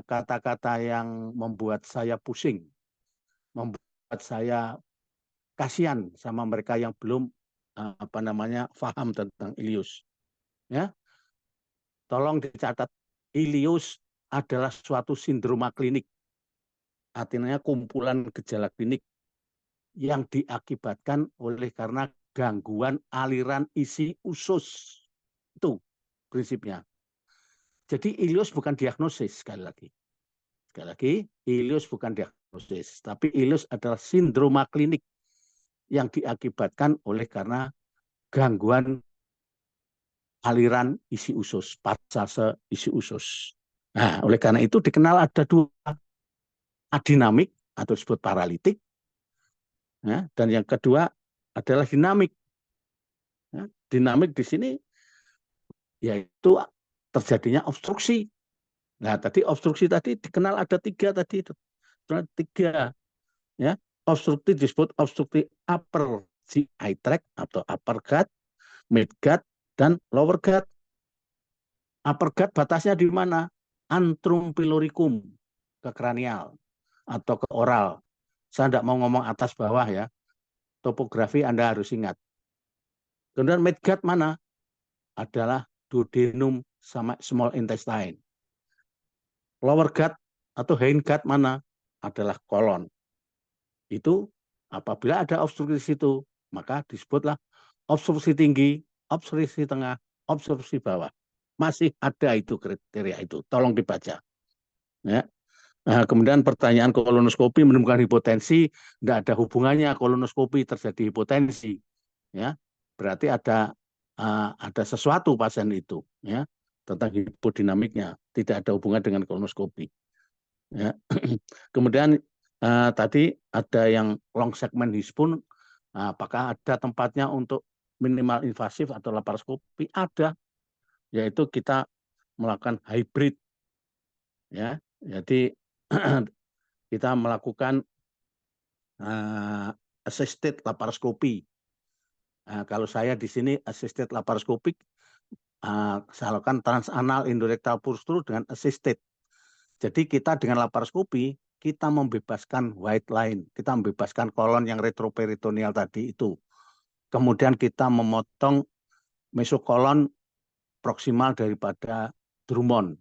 kata-kata yang membuat saya pusing, membuat saya kasihan sama mereka yang belum paham tentang ileus. Ya, tolong dicatat, ileus adalah suatu sindroma klinik, artinya kumpulan gejala klinik yang diakibatkan oleh karena gangguan aliran isi usus. Itu prinsipnya. Jadi ileus bukan diagnosis, sekali lagi. Sekali lagi, ileus bukan diagnosis, tapi ileus adalah sindroma klinik yang diakibatkan oleh karena gangguan aliran isi usus, passase isi usus. Nah, oleh karena itu dikenal ada 2, adinamik atau disebut paralitik, ya, dan yang kedua adalah dinamik. Ya, dinamik di sini yaitu terjadinya obstruksi. Nah, tadi obstruksi tadi dikenal ada 3 tadi, 3, ya. Obstruktif disebut obstruktif upper GI tract atau upper gut, mid gut, dan lower gut. Upper gut batasnya di mana? Antrum piloricum ke kranial atau ke oral. Saya tidak mau ngomong atas bawah ya. Topografi Anda harus ingat. Kemudian mid gut mana? Adalah duodenum sama small intestine. Lower gut atau hind gut mana? Adalah kolon. Itu apabila ada obstruksi di situ, maka disebutlah obstruksi tinggi, obstruksi tengah, obstruksi bawah. Masih ada itu kriteria itu. Tolong dibaca. Ya. Nah, kemudian pertanyaan kolonoskopi menemukan hipotensi, tidak ada hubungannya kolonoskopi terjadi hipotensi. Ya, berarti ada sesuatu pasien itu, ya, tentang hipodinamiknya, tidak ada hubungan dengan kolonoskopi. Ya. Kemudian tadi ada yang long segment hispun, apakah ada tempatnya untuk minimal invasif atau laparoskopi? Ada, yaitu kita melakukan hybrid, ya. Jadi kita melakukan assisted laparoskopi. Kalau saya di sini assisted laparoskopik, saya lakukan transanal endorektal puncture dengan assisted. Jadi kita dengan laparoskopi, kita membebaskan white line, kita membebaskan kolon yang retroperitoneal tadi itu. Kemudian kita memotong mesokolon proksimal daripada Drummond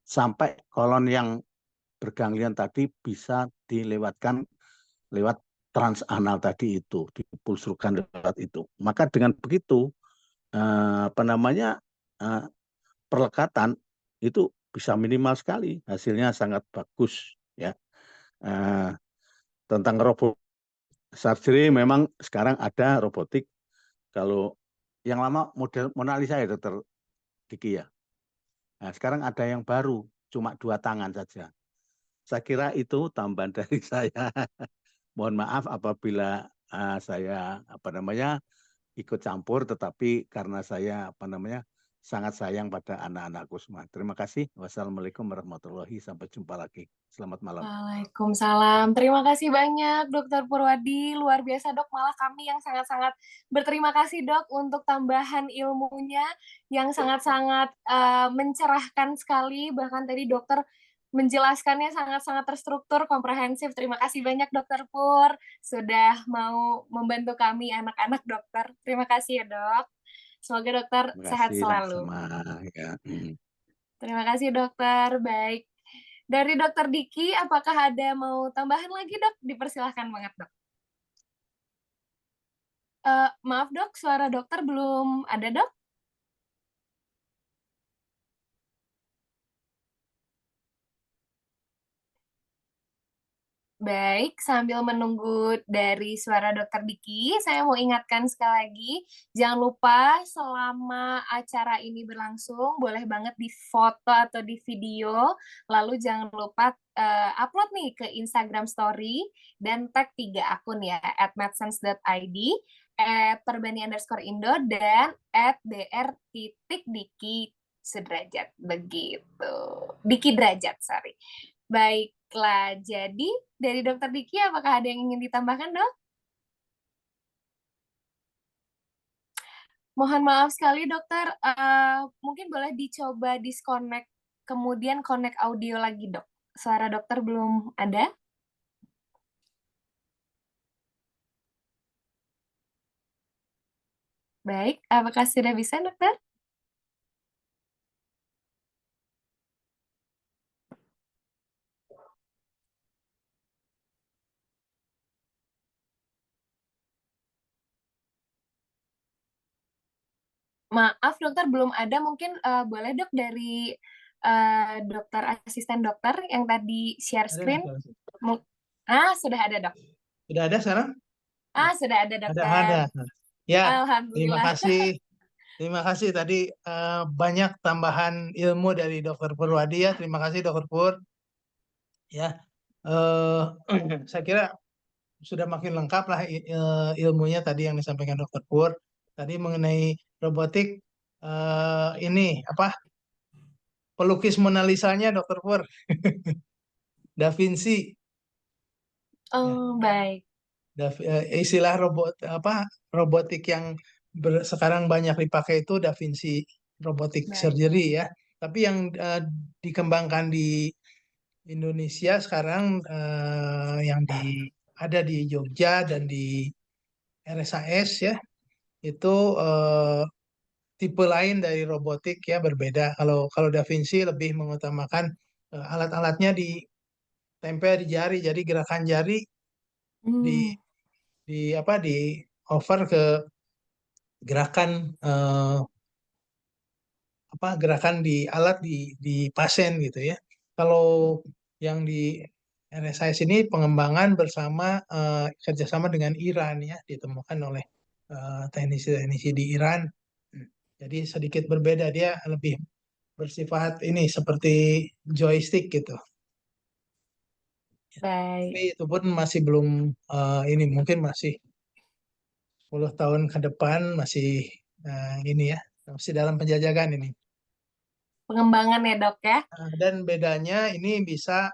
sampai kolon yang berganglion tadi bisa dilewatkan lewat transanal tadi itu, dipulsurkan lewat itu. Maka dengan begitu perlekatan itu bisa minimal sekali, hasilnya sangat bagus, ya. Tentang robot surgery memang sekarang ada robotik. Kalau yang lama model Mona Lisa ya Dokter Diki ya. Nah, sekarang ada yang baru, cuma 2 tangan saja. Saya kira itu tambahan dari saya. Mohon maaf apabila saya ikut campur, tetapi karena saya sangat sayang pada anak-anakku semua. Terima kasih. Wassalamualaikum warahmatullahi wabarakatuh. Sampai jumpa lagi. Selamat malam. Waalaikumsalam. Terima kasih banyak Dokter Purwadi. Luar biasa Dok, malah kami yang sangat-sangat berterima kasih Dok untuk tambahan ilmunya yang sangat-sangat mencerahkan sekali. Bahkan tadi dokter menjelaskannya sangat-sangat terstruktur, komprehensif. Terima kasih banyak Dokter Pur sudah mau membantu kami anak-anak dokter. Terima kasih ya Dok. Semoga dokter sehat selalu. Sama-sama. Ya. Terima kasih dokter. Baik. Dari Dokter Diki, apakah ada mau tambahan lagi Dok? Dipersilahkan banget Dok. Maaf Dok, suara dokter belum ada Dok? Baik, sambil menunggu dari suara Dokter Diki, saya mau ingatkan sekali lagi, jangan lupa selama acara ini berlangsung, boleh banget di foto atau di video, lalu jangan lupa upload nih ke Instagram Story, dan tag 3 akun ya, @medsense.id, @perbani_indo, dan @dr.diki sederajat, begitu. Diki derajat, sorry. Baiklah, jadi dari Dokter Diki, apakah ada yang ingin ditambahkan, Dok? Mohon maaf sekali, Dokter. Mungkin boleh dicoba disconnect, kemudian connect audio lagi, Dok. Suara dokter belum ada. Baik, apakah sudah bisa, Dokter? Maaf, Dokter, belum ada. Mungkin boleh, Dok, dari dokter asisten dokter yang tadi share screen. Sudah ada, Dok. Sudah ada sekarang? Sudah ada, Dokter. Ada. Ya, Alhamdulillah. Terima kasih tadi banyak tambahan ilmu dari Dokter Purwadi ya. Terima kasih Dokter Pur. Ya, saya kira sudah makin lengkap lah ilmunya tadi yang disampaikan Dokter Pur. Tadi mengenai robotik ini apa? Pelukis Mona Lisa-nya Dokter Pur. Da Vinci. Oh, baik. Istilah robotik yang sekarang banyak dipakai itu Da Vinci robotic Baik. surgery ya. Tapi yang dikembangkan di Indonesia sekarang yang ada di Jogja dan di RSAS ya, itu tipe lain dari robotik ya, berbeda. Kalau Da Vinci lebih mengutamakan alat-alatnya ditempel di jari, jadi gerakan jari di Hmm. di over ke gerakan gerakan di alat di pasien gitu ya. Kalau yang di RSIS ini pengembangan bersama kerjasama dengan Iran ya, ditemukan oleh teknisi-teknisi di Iran. Jadi sedikit berbeda, dia lebih bersifat ini seperti joystick gitu. Baik. Tapi itu pun masih belum ini, mungkin masih 10 tahun ke depan masih ini ya, masih dalam penjajakan ini. Pengembangan ya dok ya. Dan bedanya ini bisa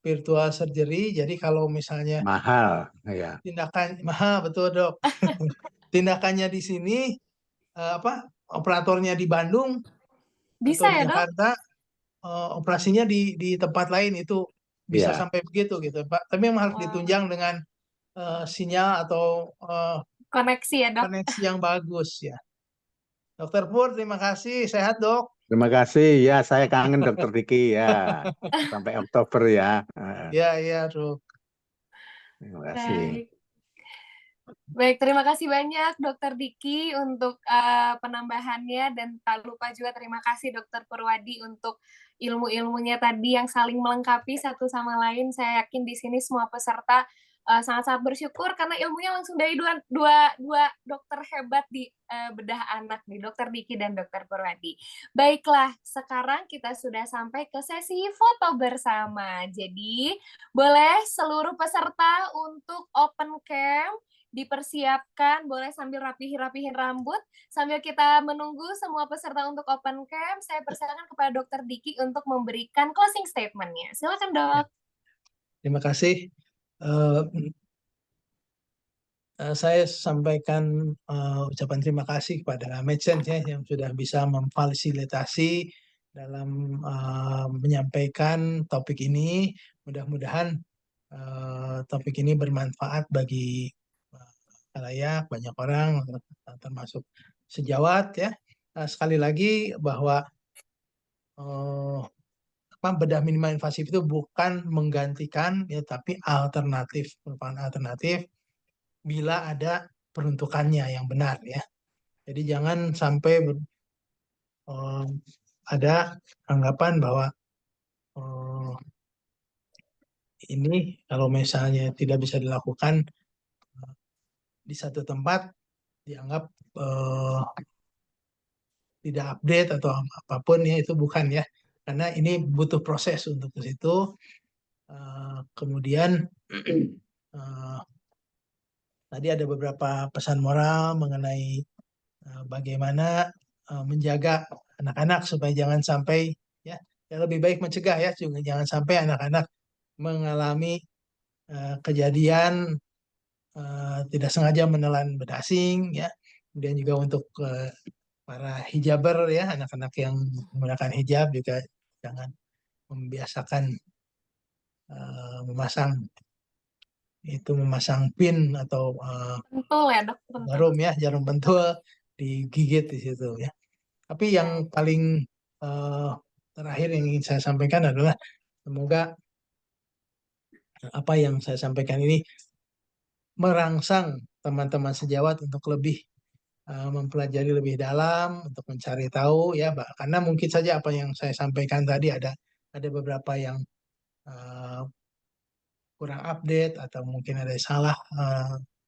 virtual surgery. Jadi kalau misalnya Mahal, ya. tindakan mahal, betul dok. Tindakannya di sini operatornya di Bandung atau Bisa di ya dok? Jakarta, operasinya di tempat lain, itu bisa Iya. sampai begitu gitu Pak. Tapi memang harus Wow. ditunjang dengan sinyal atau Koneksi ya dok. koneksi yang bagus ya. Dokter Pur, terima kasih. Sehat dok. Terima kasih. Ya, saya kangen Dokter Diki ya. Sampai Oktober ya. Ya, ya dok. Terima kasih. Baik. Baik, terima kasih banyak Dokter Diki untuk penambahannya, dan tak lupa juga terima kasih Dokter Purwadi untuk ilmu-ilmunya tadi yang saling melengkapi satu sama lain. Saya yakin di sini semua peserta sangat-sangat bersyukur karena ilmunya langsung dari dua dokter hebat di bedah anak nih, Dokter Diki dan Dokter Purwadi. Baiklah, sekarang kita sudah sampai ke sesi foto bersama. Jadi, boleh seluruh peserta untuk open cam dipersiapkan, boleh sambil rapihin rambut. Sambil kita menunggu semua peserta untuk open cam, saya persilakan kepada Dokter Diki untuk memberikan closing statement-nya. Silakan, Dok. Terima kasih. Saya sampaikan ucapan terima kasih kepada Medsense ya, yang sudah bisa memfasilitasi dalam menyampaikan topik ini. Mudah-mudahan topik ini bermanfaat bagi khalayak, banyak orang, termasuk sejawat ya. Sekali lagi bahwa bedah minimal invasif itu bukan menggantikan ya, tapi alternatif, merupakan alternatif bila ada peruntukannya yang benar ya. Jadi jangan sampai ada anggapan bahwa ini kalau misalnya tidak bisa dilakukan di satu tempat, dianggap tidak update atau apapun ya, itu bukan ya. Karena ini butuh proses untuk ke situ. Kemudian tadi ada beberapa pesan moral mengenai bagaimana menjaga anak-anak supaya jangan sampai ya lebih baik mencegah ya, juga jangan sampai anak-anak mengalami kejadian tidak sengaja menelan benda asing ya. Kemudian juga untuk para hijaber ya, anak-anak yang menggunakan hijab juga jangan membiasakan memasang pin atau Pentul ya, Dok. jarum pentul digigit di situ ya. Tapi yang paling terakhir yang ingin saya sampaikan adalah semoga apa yang saya sampaikan ini merangsang teman-teman sejawat untuk lebih mempelajari lebih dalam, untuk mencari tahu ya, karena mungkin saja apa yang saya sampaikan tadi ada beberapa yang kurang update atau mungkin ada salah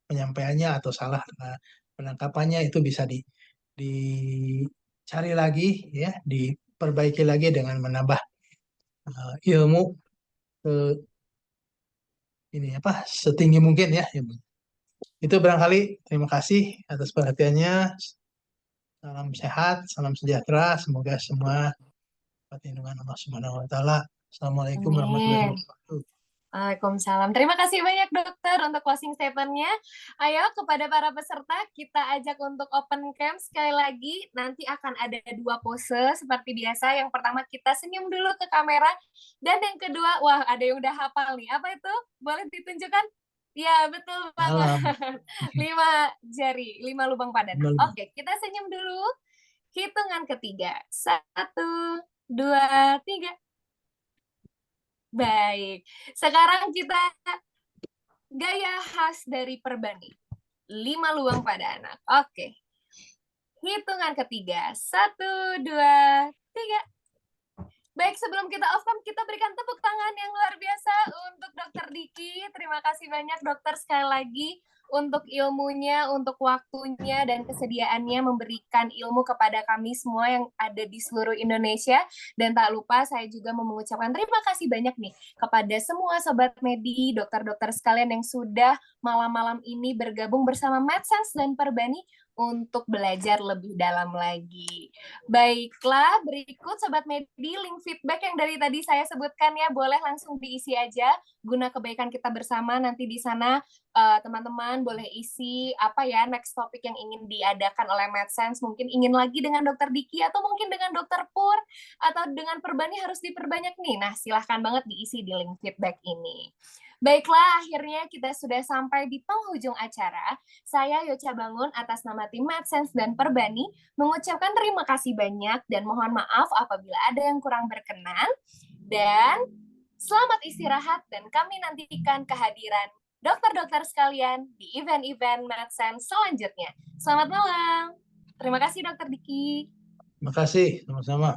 penyampaiannya atau salah penangkapannya, itu bisa dicari lagi ya, diperbaiki lagi dengan menambah ilmu ke ini setinggi mungkin ya. Itu barangkali. Terima kasih atas perhatiannya. Salam sehat, salam sejahtera. Semoga semua dapat lindungan Allah Subhanahu wa taala. Assalamualaikum warahmatullahi Amin. wabarakatuh. Waalaikumsalam. Terima kasih banyak dokter untuk closing statement-nya. Ayo kepada para peserta kita ajak untuk open cam sekali lagi. Nanti akan ada 2 pose seperti biasa. Yang pertama kita senyum dulu ke kamera. Dan yang kedua, wah ada yang udah hafal nih. Apa itu? Boleh ditunjukkan? Ya, betul banget. 5 jari, 5 lubang pada. Oke, kita senyum dulu. Hitungan ketiga. 1, 2, 3. Baik, sekarang kita gaya khas dari Perbani. 5 lubang pada anak. Oke. Hitungan ketiga. 1, 2, 3. Baik, sebelum kita off cam, kita berikan tepuk tangan yang luar biasa untuk Dokter Diki. Terima kasih banyak dokter sekali lagi untuk ilmunya, untuk waktunya, dan kesediaannya memberikan ilmu kepada kami semua yang ada di seluruh Indonesia. Dan tak lupa saya juga mau mengucapkan terima kasih banyak nih kepada semua Sobat Medi, dokter-dokter sekalian yang sudah malam-malam ini bergabung bersama MedSense dan Perbani untuk belajar lebih dalam lagi. Baiklah, berikut Sobat Medi, link feedback yang dari tadi saya sebutkan ya, boleh langsung diisi aja, guna kebaikan kita bersama. Nanti di sana teman-teman boleh isi apa ya next topik yang ingin diadakan oleh MedSense, mungkin ingin lagi dengan Dokter Diki, atau mungkin dengan Dokter Pur, atau dengan Perbani harus diperbanyak nih. Nah, silahkan banget diisi di link feedback ini. Baiklah, akhirnya kita sudah sampai di penghujung acara. Saya Yocha Bangun atas nama tim MedSense dan Perbani mengucapkan terima kasih banyak dan mohon maaf apabila ada yang kurang berkenan. Dan selamat istirahat dan kami nantikan kehadiran dokter-dokter sekalian di event-event MedSense selanjutnya. Selamat malam. Terima kasih Dokter Diki. Terima kasih, sama-sama.